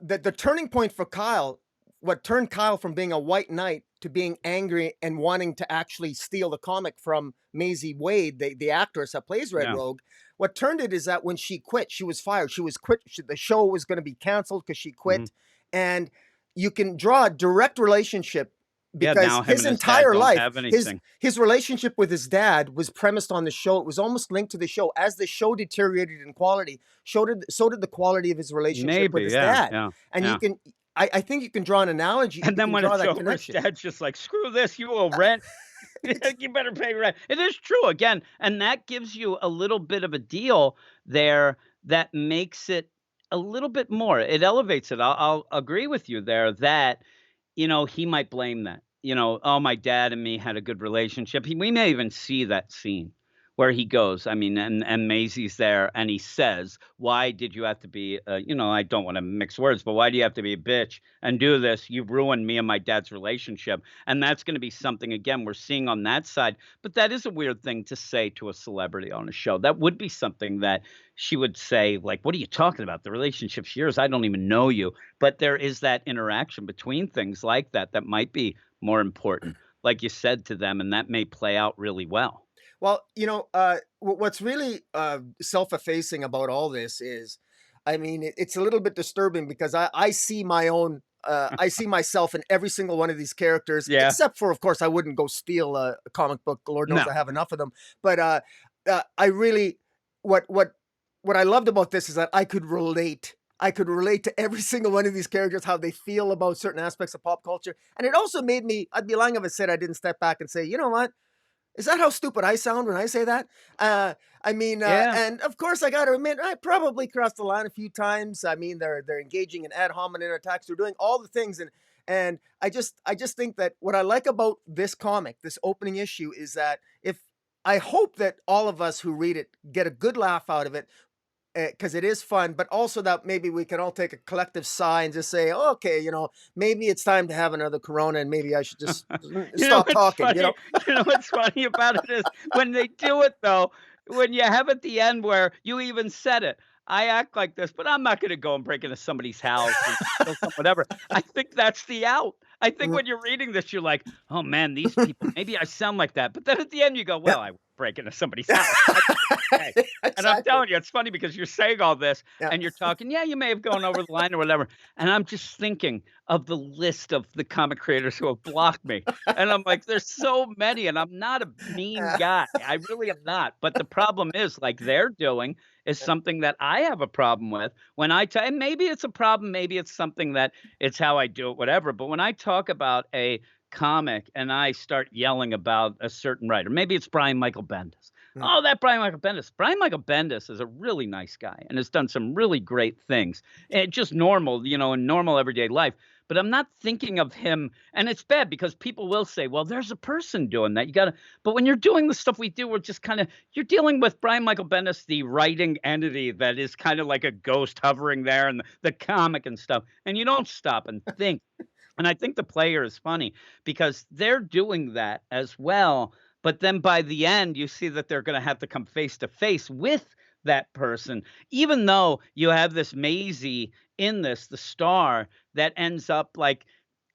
the turning point for Kyle, what turned Kyle from being a white knight to being angry and wanting to actually steal the comic from Maisie Wade, the actress that plays Red Yeah, Rogue, what turned it is that when she quit, she was fired. She was quit. The show was going to be canceled because she mhm. quit. And you can draw a direct relationship Yeah, because now him his and his dad entire don't life, have anything. his relationship with his dad was premised on the show. It was almost linked to the show. As the show deteriorated in quality, so did the quality of his relationship with Maybe, his yeah, dad. yeah, And you yeah. can, I think you can draw an analogy. And You then can when draw it's that over, his connection. dad's just like, "Screw this, you owe rent." You better pay rent. It is true again, and that gives you a little bit of a deal there that makes it a little bit more. It elevates it. I'll agree with you there that he might blame that. "Oh, my dad and me had a good relationship." We may even see that scene where he goes, I mean, and Maisie's there, and he says, "Why did you have to be, I don't wanna mix words, but why do you have to be a bitch and do this? You've ruined me and my dad's relationship." And that's gonna be something, again, we're seeing on that side, but that is a weird thing to say to a celebrity on a show. That would be something that she would say, like, "What are you talking about? The relationship's yours. I don't even know you." But there is that interaction between things like that that might be more important, like you said, to them, and that may play out really well. Well, what's really self-effacing about all this is, I mean, it's a little bit disturbing because I see my own, I see myself in every single one of these characters, Yeah. except for, of course, I wouldn't go steal a comic book. Lord knows I No. have enough of them. But I really, what what what I loved about this is that I could relate. I could relate to every single one of these characters, how they feel about certain aspects of pop culture. And it also made me, I'd be lying if I said I didn't step back and say, you know what? Is that how stupid I sound when I say that? Uh, Yeah. and of course, I got to admit, I probably crossed the line a few times. I mean, they're engaging in ad hominem attacks. They're doing all the things, and I just think that what I like about this comic, this opening issue, is that if I hope that all of us who read it get a good laugh out of it, because it is fun, but also that maybe we can all take a collective sigh and just say, "Oh, okay, maybe it's time to have another Corona, and maybe I should just You know stop what's talking." funny? You know what's funny about it is when they do it though, when you have at the end where you even said it, "I act like this, but I'm not gonna go and break into somebody's house and steal some whatever." I think that's the out. I think Mhm. when you're reading this, you're like, "Oh man, these people, maybe I sound like that." But then at the end you go, Yeah. "Well, I break into somebody's house." Hey, and I'm Exactly. telling you, it's funny because you're saying all this Yeah. and you're talking, "Yeah, you may have gone over the line or whatever," and I'm just thinking of the list of the comic creators who have blocked me, and I'm like, "There's so many," and I'm not a mean Yeah. guy, I really am not, but the problem is, like they're doing, is something that I have a problem with when and maybe it's a problem, maybe it's something that it's how I do it, whatever, but when I talk about a comic and I start yelling about a certain writer, maybe it's Brian Michael Bendis. Mm. Oh, that Brian Michael Bendis. Brian Michael Bendis is a really nice guy and has done some really great things. And just normal, in normal everyday life. But I'm not thinking of him, and it's bad because people will say, "Well, there's a person doing that." You gotta, but when you're doing the stuff we do, we're just kind of you're dealing with Brian Michael Bendis, the writing entity that is kind of like a ghost hovering there, and the comic and stuff, and you don't stop and think. And I think the player is funny because they're doing that as well, but then by the end, you see that they're gonna have to come face to face with that person, even though you have this Maisie in this, the star, that ends up like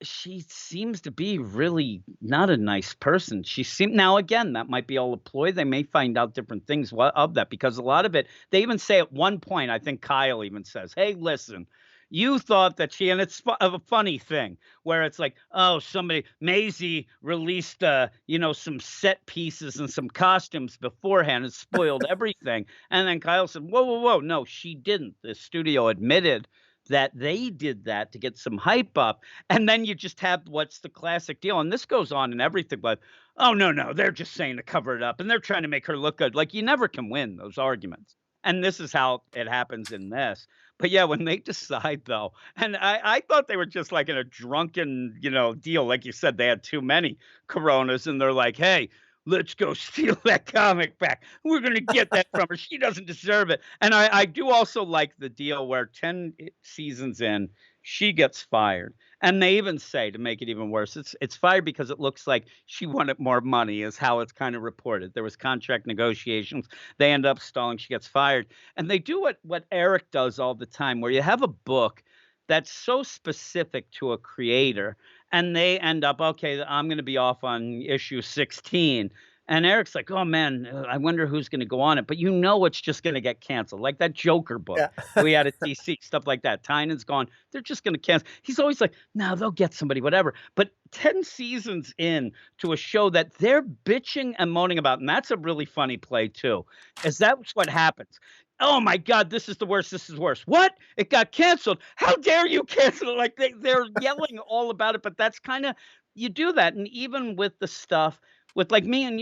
she seems to be really not a nice person. She seem now again, that might be all a ploy. They may find out different things of that because a lot of it, they even say at one point, I think Kyle even says, "Hey, listen, you thought that she," and it's a funny thing where it's like, oh, somebody Maisie released, some set pieces and some costumes beforehand and spoiled everything. And then Kyle said, "Whoa, whoa, whoa, no, she didn't." The studio admitted that they did that to get some hype up. And then you just have what's the classic deal, and this goes on in everything, but oh no, no, they're just saying to cover it up and they're trying to make her look good. Like you never can win those arguments. And this is how it happens in this. But yeah, when they decide though, and I thought they were just like in a drunken, deal. Like you said, they had too many Coronas, and they're like, "Hey, let's go steal that comic back. We're gonna get that from her. She doesn't deserve it." And I do also like the deal where 10 seasons in, she gets fired. And they even say to make it even worse, it's fired because it looks like she wanted more money, is how it's kind of reported. There was contract negotiations. They end up stalling. She gets fired. And they do what Eric does all the time, where you have a book that's so specific to a creator, and they end up, okay, I'm going to be off on issue 16. And Eric's like, oh man, I wonder who's going to go on it. But it's just going to get canceled. Like that Joker book Yeah. we had at DC, stuff like that. Tynan's gone. They're just going to cancel. He's always like, no, they'll get somebody, whatever. But 10 seasons in to a show that they're bitching and moaning about, and that's a really funny play too, is that's what happens. Oh my God, this is the worst. This is worse. What? It got canceled. How dare you cancel it? Like they're yelling all about it, but that's kind of, you do that. And even with the stuff with like me and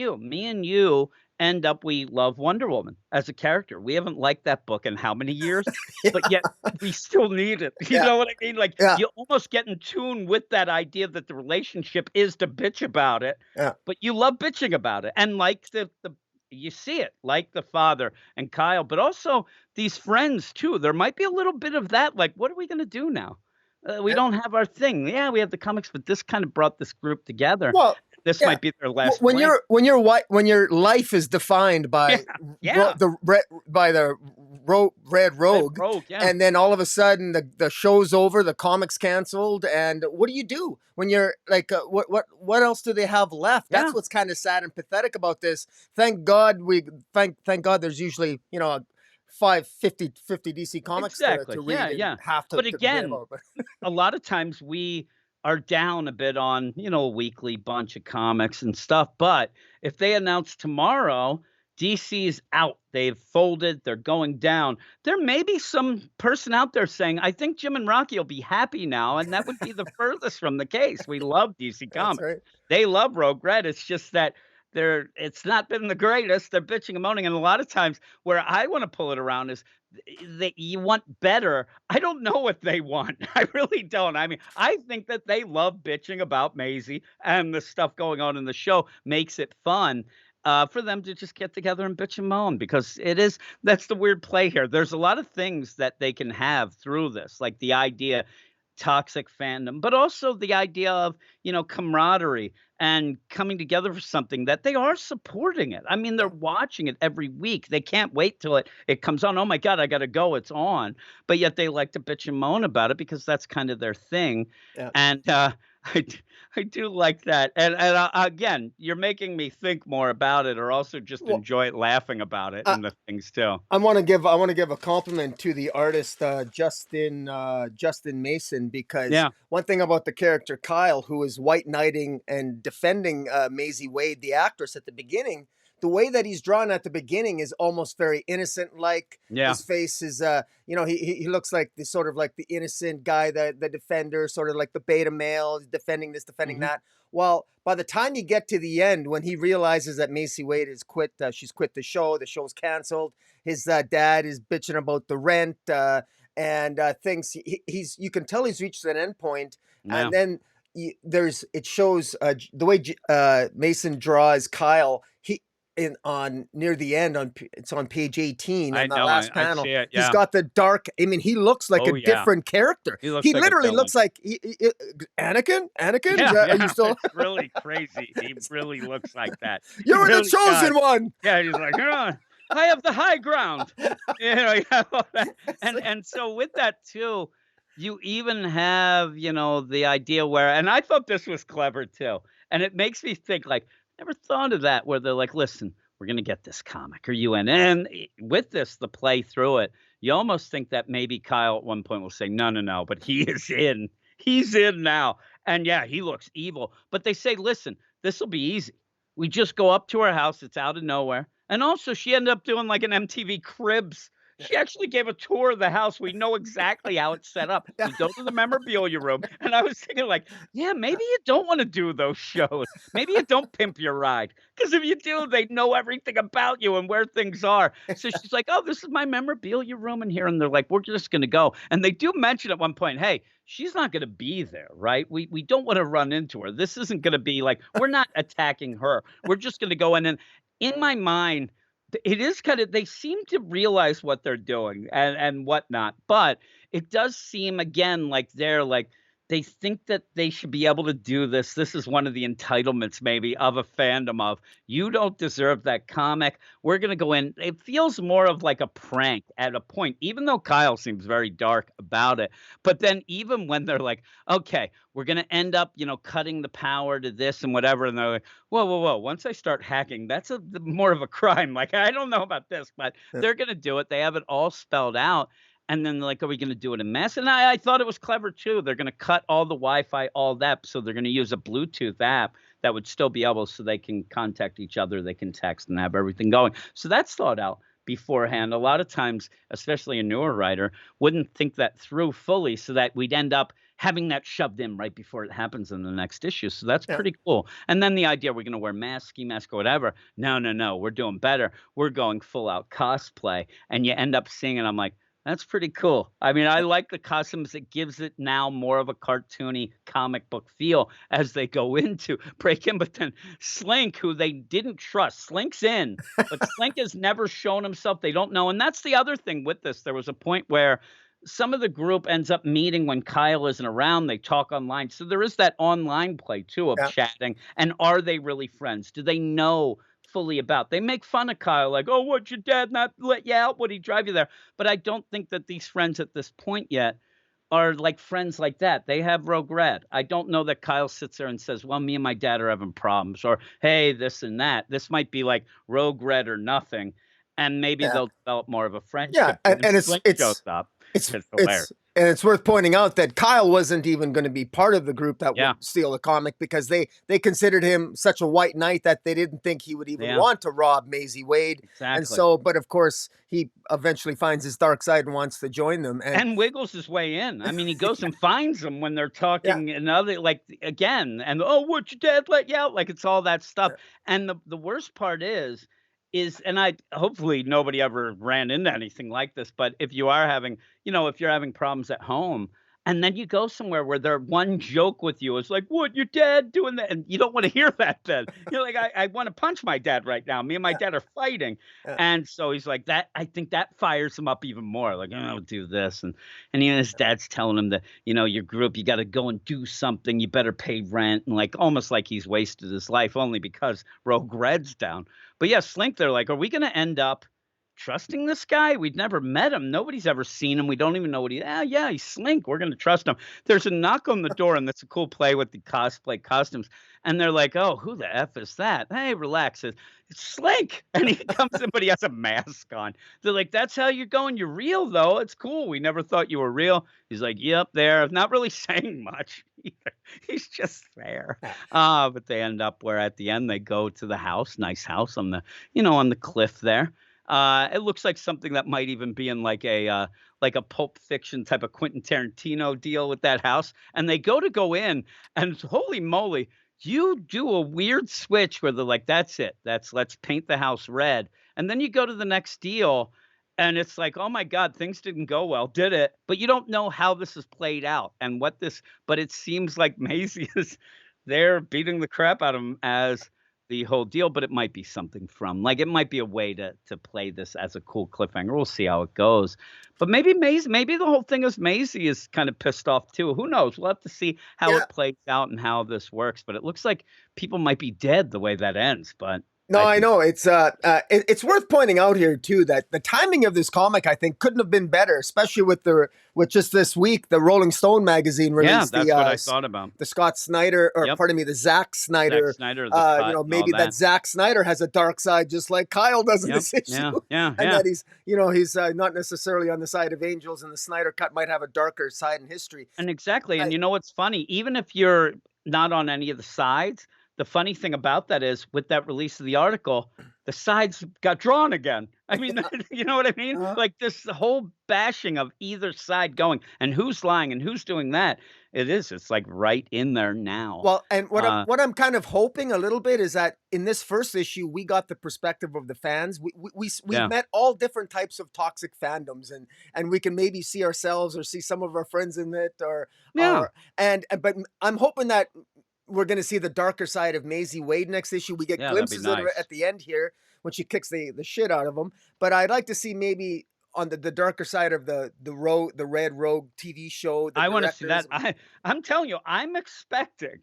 you end up, we love Wonder Woman as a character. We haven't liked that book in how many years, but Yeah. yet we still need it. You Yeah. know what I mean? Like Yeah. you almost get in tune with that idea that the relationship is to bitch about it, Yeah. but you love bitching about it. And like the you see it, like the father and Kyle, but also these friends too. There might be a little bit of that. Like, what are we going to do now? We Yeah. don't have our thing. Yeah, we have the comics, but this kind of brought this group together. Well, This yeah. might be their last When fling. when your life is defined Yeah, by yeah. the Red Red Rogue, Rogue, yeah, and then all of a sudden the show's over, the comics canceled, and what do you do when you're like, what else do they have left? yeah, That's what's kind of sad and pathetic about this. Thank God thank God there's usually 50 DC comics exactly. to Yeah, read and yeah. half But to complain again, about. But a lot of times we are down a bit on, a weekly bunch of comics and stuff. But if they announce tomorrow, DC's out, they've folded, they're going down, there may be some person out there saying, I think Jim and Rocky will be happy now. And that would be the furthest from the case. We love DC that's Comics. right. They love Rogue Red. It's just that it's not been the greatest. They're bitching and moaning. And a lot of times where I want to pull it around is that you want better. I don't know what they want. I really don't. I mean, I think that they love bitching about Maisie, and the stuff going on in the show makes it fun. For them to just get together and bitch and moan, because that's the weird play here. There's a lot of things that they can have through this, like the idea, toxic fandom, but also the idea of, camaraderie and coming together for something that they are supporting it. I mean, they're watching it every week. They can't wait till it comes on. Oh my God, I got to go. It's on. But yet they like to bitch and moan about it because that's kind of their thing. Yeah. And I d I do like that, and, again, you're making me think more about it or also just Well, enjoy laughing about it and the things too. I want to give a compliment to the artist Justin Mason, because Yeah, one thing about the character Kyle, who is white knighting and defending Maisie Wade, the actress, at the beginning, the way that he's drawn at the beginning is almost very innocent. Like yeah, his face is, he looks like the sort of like the innocent guy, the defender, sort of like the beta male, defending this, defending mhm, that. Well, by the time you get to the end, when he realizes that Macy Wade has quit, she's quit the show's canceled. His dad is bitching about the rent, and things. He's you can tell he's reached an end point, yeah, and then it shows the way Mason draws Kyle. He in on near the end it's on page 18 I on that know, last I panel. see it, He's yeah. got the dark. I mean, he looks like a Oh, yeah, different character. he looks He like a literally villain. looks like Anakin. Is Yeah, that, are you yeah, still? it's really crazy, he really looks like that. He You're the really chosen does. one. Yeah, he's like, "Come on, I have the high ground." You have all that, and so with that too, you even have, the idea where, and I thought this was clever too, and it makes me think like, never thought of that where they're like, "Listen, we're gonna get this comic. Are you in?" And with this, the play through it, you almost think that maybe Kyle at one point will say, "No, no, no," but he is in. He's in now, and yeah, he looks evil. But they say, "Listen, this will be easy. We just go up to her house. It's out of nowhere." And also, she ended up doing like an MTV Cribs. She actually gave a tour of the house. We know exactly how it's set up. Yeah. We go to the memorabilia room, and I was thinking, like, yeah, maybe you don't want to do those shows. Maybe you don't pimp your ride, because if you do, they know everything about you and where things are. So she's like, "Oh, this is my memorabilia room in here," and they're like, "We're just going to go." And they do mention at one point, "Hey, she's not going to be there, right? We don't want to run into her. This isn't going to be like we're not attacking her. We're just going to go in." And in my mind, it is kind of they seem to realize what they're doing and whatnot, but it does seem again like they're like they think that they should be able to do this. This is one of the entitlements maybe of a fandom of you don't deserve that comic. We're gonna go in. It feels more of like a prank at a point, even though Kyle seems very dark about it. But then even when they're like, okay, we're gonna end up, cutting the power to this and whatever, and they're like, whoa, whoa, whoa. Once I start hacking, that's more of a crime. Like, I don't know about this, but they're going to do it. They have it all spelled out. And then, like, are we going to do it in mass? And I thought it was clever too. They're going to cut all the Wi Fi, all that. So they're going to use a Bluetooth app that would still be able so they can contact each other, they can text and have everything going. So that's thought out beforehand. A lot of times, especially a newer writer, wouldn't think that through fully so that we'd end up having that shoved in right before it happens in the next issue. So that's Yeah. pretty cool. And then the idea we're going to wear masks, ski mask, or whatever. No, no, no. We're doing better. We're going full out cosplay. And you end up seeing it. I'm like, that's pretty cool. I mean, I like the costumes. It gives it now more of a cartoony comic book feel as they go into break in. But then Slink, who they didn't trust, Slink's in, but Slink has never shown himself. They don't know. And that's the other thing with this. There was a point where some of the group ends up meeting when Kyle isn't around. They talk online. So there is that online play too of Yeah. chatting. And are they really friends? Do they know fully about? They make fun of Kyle, like, "Oh, would your dad not let you out? Would he drive you there?" But I don't think that these friends at this point yet are like friends like that. They have Rogue Red. I don't know that Kyle sits there and says, "Well, me and my dad are having problems," or "Hey, this and that." This might be like Rogue Red or nothing. And maybe Yeah. they'll develop more of a Yeah, friendship. and, And and it's Slink shows it's up. it's It's hilarious. it's and it's worth pointing out that Kyle wasn't even going to be part of the group that Yeah, would steal the comic, because they considered him such a white knight that they didn't think he would even yeah, want to rob Maisie Wade. And exactly. so, but of course, he eventually finds his dark side and wants to join them. And And wiggles his way in. I mean, he goes and finds them when they're yeah, talking another like, again, and, "Oh, would your dad let you out?" Like, it's all that stuff. yeah, And the worst part is and I hopefully nobody ever ran into anything like this, but if you are having if you're having problems at home, and then you go somewhere where their one joke with you is like, "What, your dad doing that?" And you don't wanna hear that then. You're like, "I wanna punch my dad right now. Me and my yeah, dad are fighting." yeah, And so he's like that I think that fires him up even more, like, "Oh, do this," and his dad's telling him that, "Your group, you gotta go and do something, you better pay rent," and, like, almost like he's wasted his life only because Rogue Red's down. But, yeah, Slink, they're like, "Are we gonna end up trusting this guy? We'd never met him. Nobody's ever seen him. We don't even know what he yeah, he's Slink. We're gonna trust him. There's a knock on the door, and that's a cool play with the cosplay costumes. And they're like, "Oh, who the F is that?" Hey, relax. It's Slink. And he comes in, but he has a mask on. They're like, "That's how you're going. You're real, though. It's cool. We never thought you were real." He's like, "Yep, there." Not really saying much either. He's just there. But they end up where at the end they go to the house, nice house on the, on the cliff there. It looks like something that might even be in like a Pulp Fiction type of Quentin Tarantino deal with that house. And they go in, and holy moly, you do a weird switch where they're like, "That's it. Let's paint the house red." And then you go to the next deal, and it's like, "Oh my God, things didn't go well, did it?" But you don't know how this is played out and what this. But it seems like Maisie is there beating the crap out of him as the whole deal, but it might be something from like, it might be a way to play this as a cool cliffhanger. We'll see how it goes. But maybe the whole thing is Maisie is kind of pissed off too. Who knows? We'll have to see how Yeah. it plays out and how this works. But it looks like people might be dead the way that ends. But No, I I think, know it's worth pointing out here too that the timing of this comic I think couldn't have been better, especially with just this week the Rolling Stone magazine yeah, released that's what I thought about. the Scott Snyder, or Yep. pardon me, the Zack Zack Snyder. Snyder, the cut and all Maybe that that. Zack Snyder has a dark side just like Kyle does in Yep. this issue, Yeah. Yeah. and Yeah. that he's not necessarily on the side of angels, and the Snyder cut might have a darker side in history. And exactly, and I, you know what's funny? Even if you're not on any of the sides, the funny thing about that is with that release of the article, the sides got drawn again. I mean, you know what I mean? uh, Like this whole bashing of either side going and who's lying and who's doing that. It's like right in there now. Well, and Uh, what I'm kind of hoping a little bit is that in this first issue, we got the perspective of the fans. We've yeah. met all different types of toxic fandoms, and we can maybe see ourselves or see some of our friends in it, Yeah. but I'm hoping that we're going to see the darker side of Maisie Wade next issue. We get Yeah, that'd be glimpses of it nice. at the end here when she kicks the shit out of him. But I'd like to see maybe on the darker side of the Red Rogue TV show, the I wanna see directors. that. I'm telling you, I'm expecting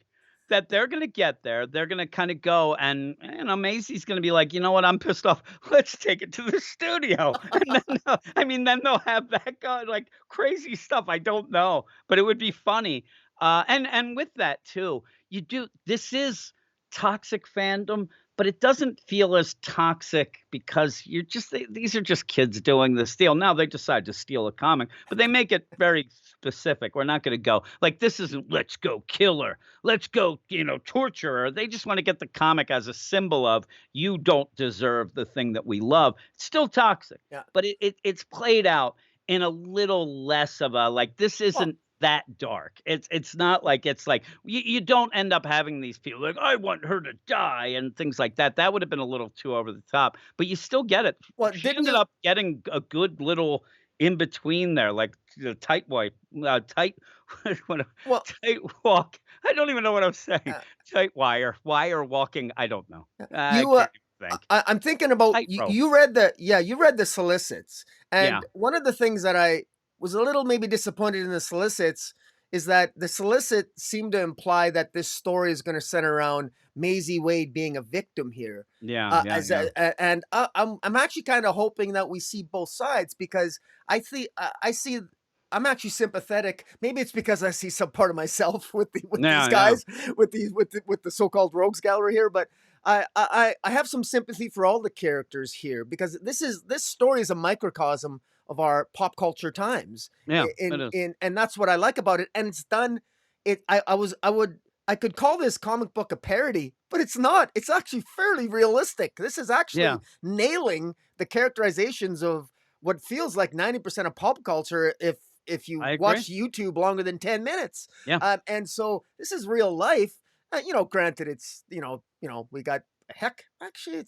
that they're gonna get there. They're gonna kinda go and, Macy's gonna be like, "You know what? I'm pissed off. Let's take it to the studio." And then then they'll have that go like crazy stuff. I don't know, but it would be funny. And with that too, this is toxic fandom, but it doesn't feel as toxic because these are just kids doing this deal. Now they decide to steal a comic, but they make it very specific. We're not going to go like this isn't let's go kill her, let's go, torture her. They just want to get the comic as a symbol of you don't deserve the thing that we love. It's still toxic, Yeah. but it's played out in a little less of a like this Well, isn't that dark. It's not like it's like you don't end up having these people like I want her to die and things like that. That would have been a little too over the top, but you still get it. well, She didn't ended you? up getting a good little in between there, like the tight wipe, what Well, tight walk. I don't even know what I'm saying. uh, Tight wire walking. I don't know. I you can't even think. I'm thinking about you. Tightrope. You read the solicits, Yeah, and one of the things that I was a little maybe disappointed in the solicits is that the solicit seemed to imply that this story is going to center around Maisie Wade being a victim here. yeah, yeah, As yeah. and I'm actually kind of hoping that we see both sides because I see. I'm actually sympathetic. Maybe it's because I see some part of myself with these Yeah, yeah. guys, with the so-called rogues gallery here. But I have some sympathy for all the characters here because this story is a microcosm of our pop culture times. Yeah, it is. And that's what I like about it. And it's done. I could call this comic book a parody, but it's not. It's actually fairly realistic. This is actually Yeah, nailing the characterizations of what feels like 90% of pop culture if you I agree. watch YouTube longer than 10 minutes. Yeah. And so this is real life. Granted, it's we got heck. Actually,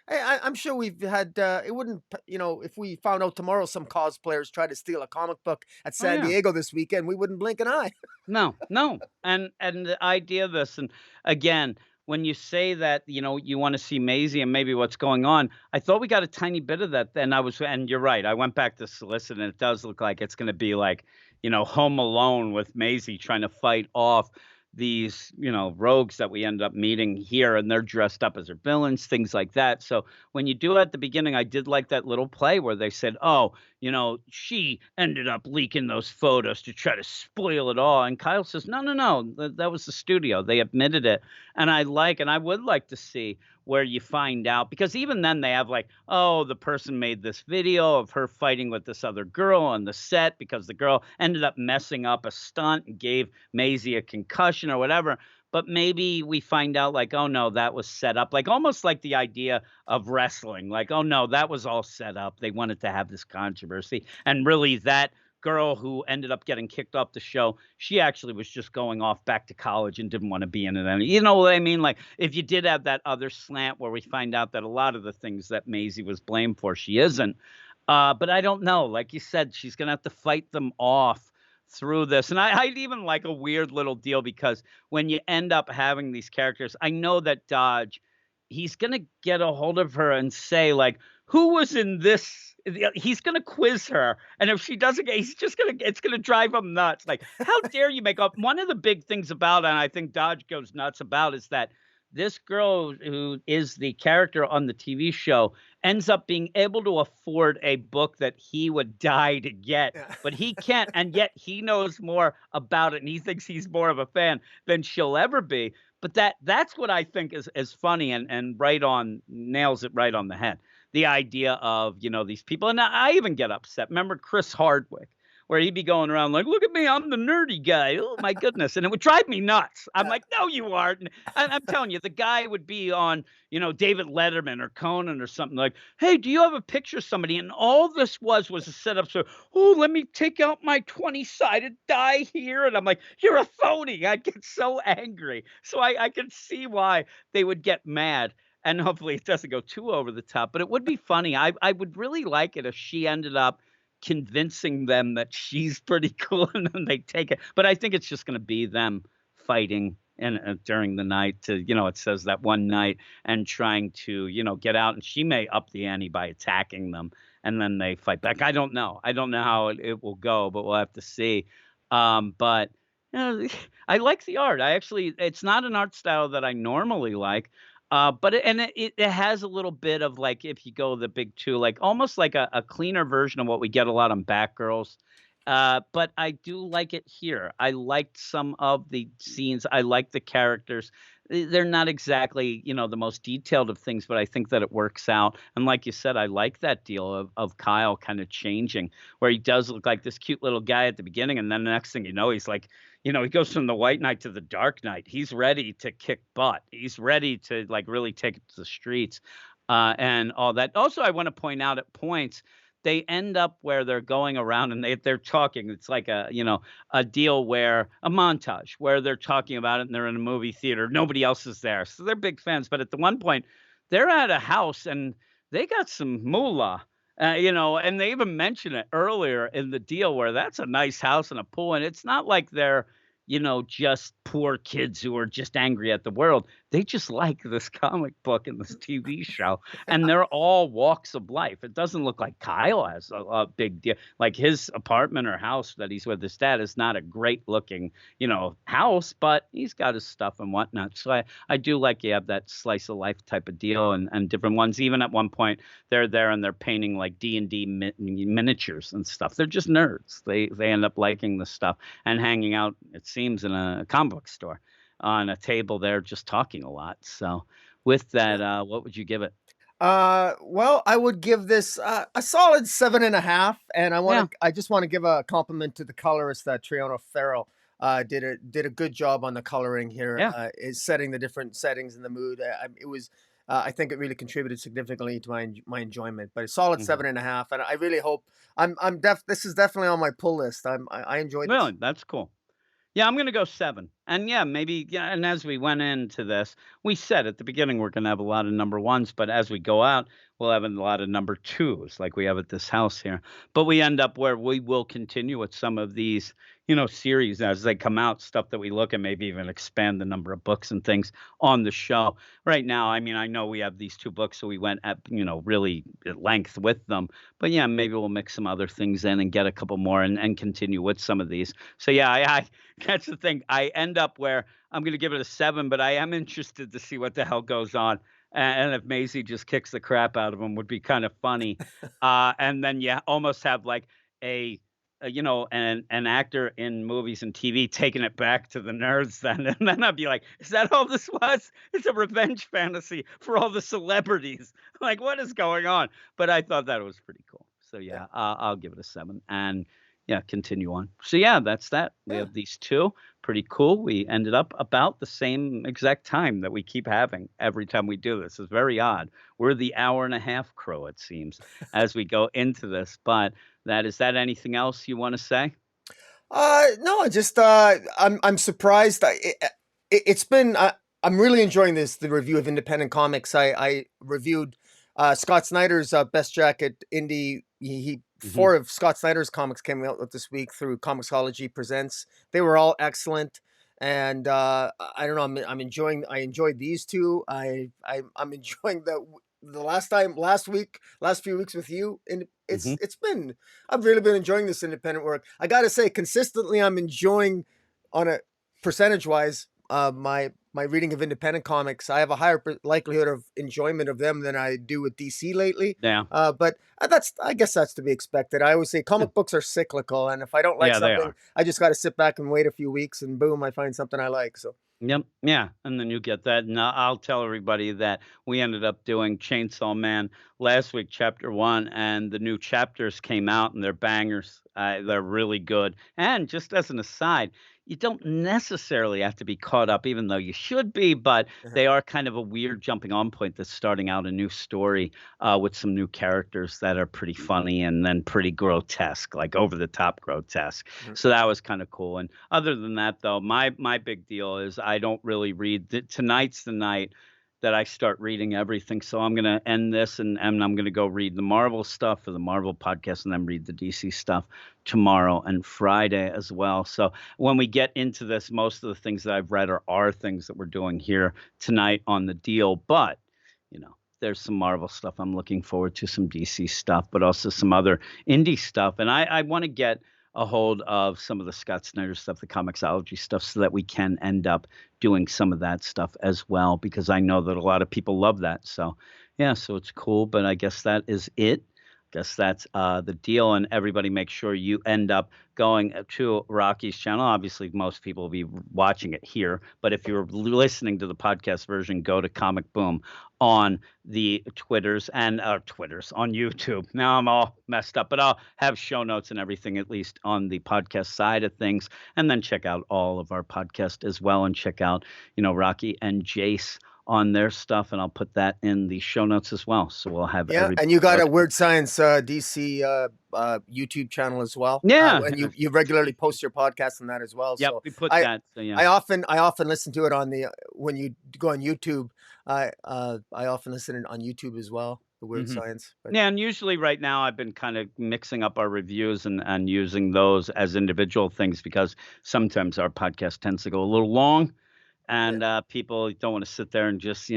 I'm sure we've had. It wouldn't if we found out tomorrow some cosplayers tried to steal a comic book at Oh San yeah. Diego this weekend, we wouldn't blink an eye. No, no. And the idea of this, and again, when you say that, you want to see Maisie and maybe what's going on, I thought we got a tiny bit of that. And you're right. I went back to solicit, and it does look like it's going to be like, Home Alone with Maisie trying to fight off these, rogues that we end up meeting here, and they're dressed up as their villains, things like that. So when you do it at the beginning, I did like that little play where they said, "Oh, she ended up leaking those photos to try to spoil it all." And Kyle says, "No, no, no, that was the studio. They admitted it." And I would like to see where you find out, because even then they have like, oh, the person made this video of her fighting with this other girl on the set because the girl ended up messing up a stunt and gave Maisie a concussion or whatever. But maybe we find out like, oh no, that was set up. Like almost like the idea of wrestling. Like, oh no, that was all set up. They wanted to have this controversy. And really that girl who ended up getting kicked off the show, she actually was just going off back to college and didn't want to be in it any, you know what I mean? Like if you did have that other slant where we find out that a lot of the things that Maisie was blamed for, she isn't. But I don't know. Like you said, she's gonna have to fight them off through this. And I'd even like a weird little deal because when you end up having these characters, I know that Dodge, he's gonna get a hold of her and say, like, who was in this? He's gonna quiz her. And if she doesn't get, he's just gonna, it's gonna drive him nuts. Like, how dare you make up one of the big things about, and I think Dodge goes nuts about, is that this girl who is the character on the TV show ends up being able to afford a book that he would die to get, Yeah. but he can't, and yet he knows more about it, and he thinks he's more of a fan than she'll ever be. But that's what I think is funny, and right on, nails it right on the head. The idea of, these people, and I even get upset. Remember Chris Hardwick, where he'd be going around like, "Look at me, I'm the nerdy guy. Oh my goodness," and it would drive me nuts. I'm Yeah. like, "No, you aren't." And I'm telling you, the guy would be on, David Letterman or Conan or something like, "Hey, do you have a picture of somebody?" And all this was a setup. So, oh, let me take out my 20-sided die here, and I'm like, "You're a phony." I get so angry. So I can see why they would get mad. And hopefully it doesn't go too over the top, but it would be funny. I would really like it if she ended up convincing them that she's pretty cool, and then they take it. But I think it's just gonna be them fighting in during the night to, it says that one night, and trying to, get out, and she may up the ante by attacking them, and then they fight back. I don't know. I don't know how it will go, but we'll have to see. But, I like the art. I actually, it's not an art style that I normally like, but it has a little bit of, like, if you go the big 2, like, almost like a cleaner version of what we get a lot on Batgirls. But I do like it here. I liked some of the scenes. I like the characters. They're not exactly, the most detailed of things, but I think that it works out. And like you said, I like that deal of Kyle kind of changing, where he does look like this cute little guy at the beginning, and then the next thing you know, he's like, he goes from the White Knight to the Dark Knight. He's ready to kick butt. He's ready to, like, really take it to the streets, and all that. Also, I want to point out at points they end up where they're going around and they're talking. It's like a deal where a montage where they're talking about it, and they're in a movie theater. Nobody else is there, so they're big fans. But at the one point, they're at a house and they got some moolah. And they even mention it earlier in the deal where that's a nice house and a pool, and it's not like they're, just poor kids who are just angry at the world. They just like this comic book and this TV show, and they're all walks of life. It doesn't look like Kyle has a big deal. Like his apartment or house that he's with his dad is not a great looking, house, but he's got his stuff and whatnot. So I do like you have that slice of life type of deal, and different ones. Even at one point, they're there and they're painting like D&D miniatures and stuff. They're just nerds. They end up liking the stuff and hanging out, it seems, in a comic book store on a table there just talking a lot. So with that, what would you give it? Well, I would give this a solid 7.5, and Yeah, I just want to give a compliment to the colorist, Triona Farrell. Did a good job on the coloring here. yeah. Is setting the different settings and the mood. It was. I think it really contributed significantly to my enjoyment. But a solid Mhm. 7.5, and I really hope I'm def. This is definitely on my pull list. I enjoyed this. Really? That's cool. Yeah, I'm gonna go 7. And yeah, maybe, yeah, and as we went into this, we said at the beginning we're gonna have a lot of number 1s, but as we go out, we'll have a lot of number 2s like we have at this house here. But we end up where we will continue with some of these, series as they come out, stuff that we look at, maybe even expand the number of books and things on the show. Right now, I mean, I know we have these 2 books, so we went at, really at length with them. But yeah, maybe we'll mix some other things in and get a couple more and continue with some of these. So yeah, I that's the thing. I end up where I'm gonna give it a 7, but I am interested to see what the hell goes on. And if Maisie just kicks the crap out of him would be kind of funny. And then you almost have like a, an actor in movies and TV taking it back to the nerds then. And then I'd be like, is that all this was? It's a revenge fantasy for all the celebrities. Like, what is going on? But I thought that was pretty cool. So Yeah. yeah, I'll give it a 7. And yeah, continue on. So yeah, that's that. We Yeah. have these 2. Pretty cool. We ended up about the same exact time that we keep having every time we do this. It's very odd. We're the hour and a half crew, it seems, as we go into this. But that anything else you want to say? No, I just I'm surprised. It's been I'm really enjoying the review of independent comics. I reviewed Scott Snyder's Best Jacket Indie. He Hmm. 4 of Scott Snyder's comics came out this week through Comixology Presents. They were all excellent, and I don't know. I'm enjoying. I enjoyed these 2. I'm enjoying the last few weeks with you, and Hmm. it's been I've really been enjoying this independent work. I gotta say, consistently, I'm enjoying on a percentage wise, my reading of independent comics. I have a higher likelihood of enjoyment of them than I do with DC lately. Yeah. But that's I guess that's to be expected. I always say Yeah. comic books are cyclical, and if I don't like Yeah, they something, are. I just got to sit back and wait a few weeks, and boom, I find something I like. So Yep. Yeah. And then you get that. And I'll tell everybody that we ended up doing Chainsaw Man last week, chapter 1, and the new chapters came out and they're bangers. They're really good. And just as an aside, you don't necessarily have to be caught up, even though you should be, but uh they are kind of a weird jumping on point that's starting out a new story with some new characters that are pretty funny and then pretty grotesque, like over the top grotesque. mhm. So that was kind of cool. And other than that, though, my big deal is I don't really read. Tonight's the night that I start reading everything. So I'm gonna end this and I'm gonna go read the Marvel stuff for the Marvel podcast and then read the DC stuff tomorrow and Friday as well. So when we get into this, most of the things that I've read are things that we're doing here tonight on the deal. But there's some Marvel stuff I'm looking forward to, some DC stuff, but also some other indie stuff. And I want to get a hold of some of the Scott Snyder stuff, the Comixology stuff, so that we can end up doing some of that stuff as well, because I know that a lot of people love that. So, yeah, so it's cool. But I guess that is it. Guess that's the deal. And everybody make sure you end up going to Rocky's channel. Obviously, most people will be watching it here. But if you're listening to the podcast version, go to Comic Boom on the Twitters and Twitters on YouTube. Now I'm all messed up, but I'll have show notes and everything, at least on the podcast side of things. And then check out all of our podcast as well, and check out, Rocky and Jace on their stuff, and I'll put that in the show notes as well. So we'll have Yeah, everybody and you got a look. Weird Science DC YouTube channel as well, Yeah. and you regularly post your podcast on that as well. Yep, So we put I that. So yeah. I often listen to it on the when you go on YouTube. I often listen it on YouTube as well. The Weird Hmm. Science, but Yeah, and usually right now I've been kind of mixing up our reviews and using those as individual things because sometimes our podcast tends to go a little long yeah, and people don't want to sit there and just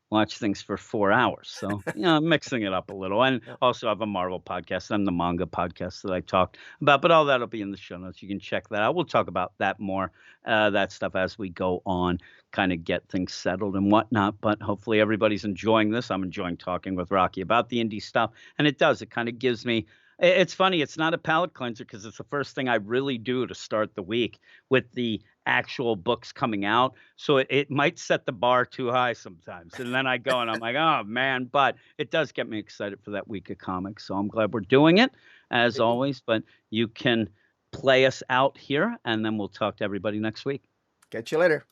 watch things for 4 hours. So mixing it up a little, and yeah. also I have a Marvel podcast and the manga podcast that I talked about, but all that'll be in the show notes. You can check that out. We'll talk about that more, that stuff as we go on, kind of get things settled and whatnot. But hopefully everybody's enjoying this. I'm enjoying talking with Rocky about the indie stuff, and it kind of gives me. It's funny. It's not a palate cleanser because it's the first thing I really do to start the week with the actual books coming out. So it might set the bar too high sometimes. And then I go and I'm like, oh man, but it does get me excited for that week of comics. So I'm glad we're doing it as always. But you can play us out here and then we'll talk to everybody next week. Catch you later.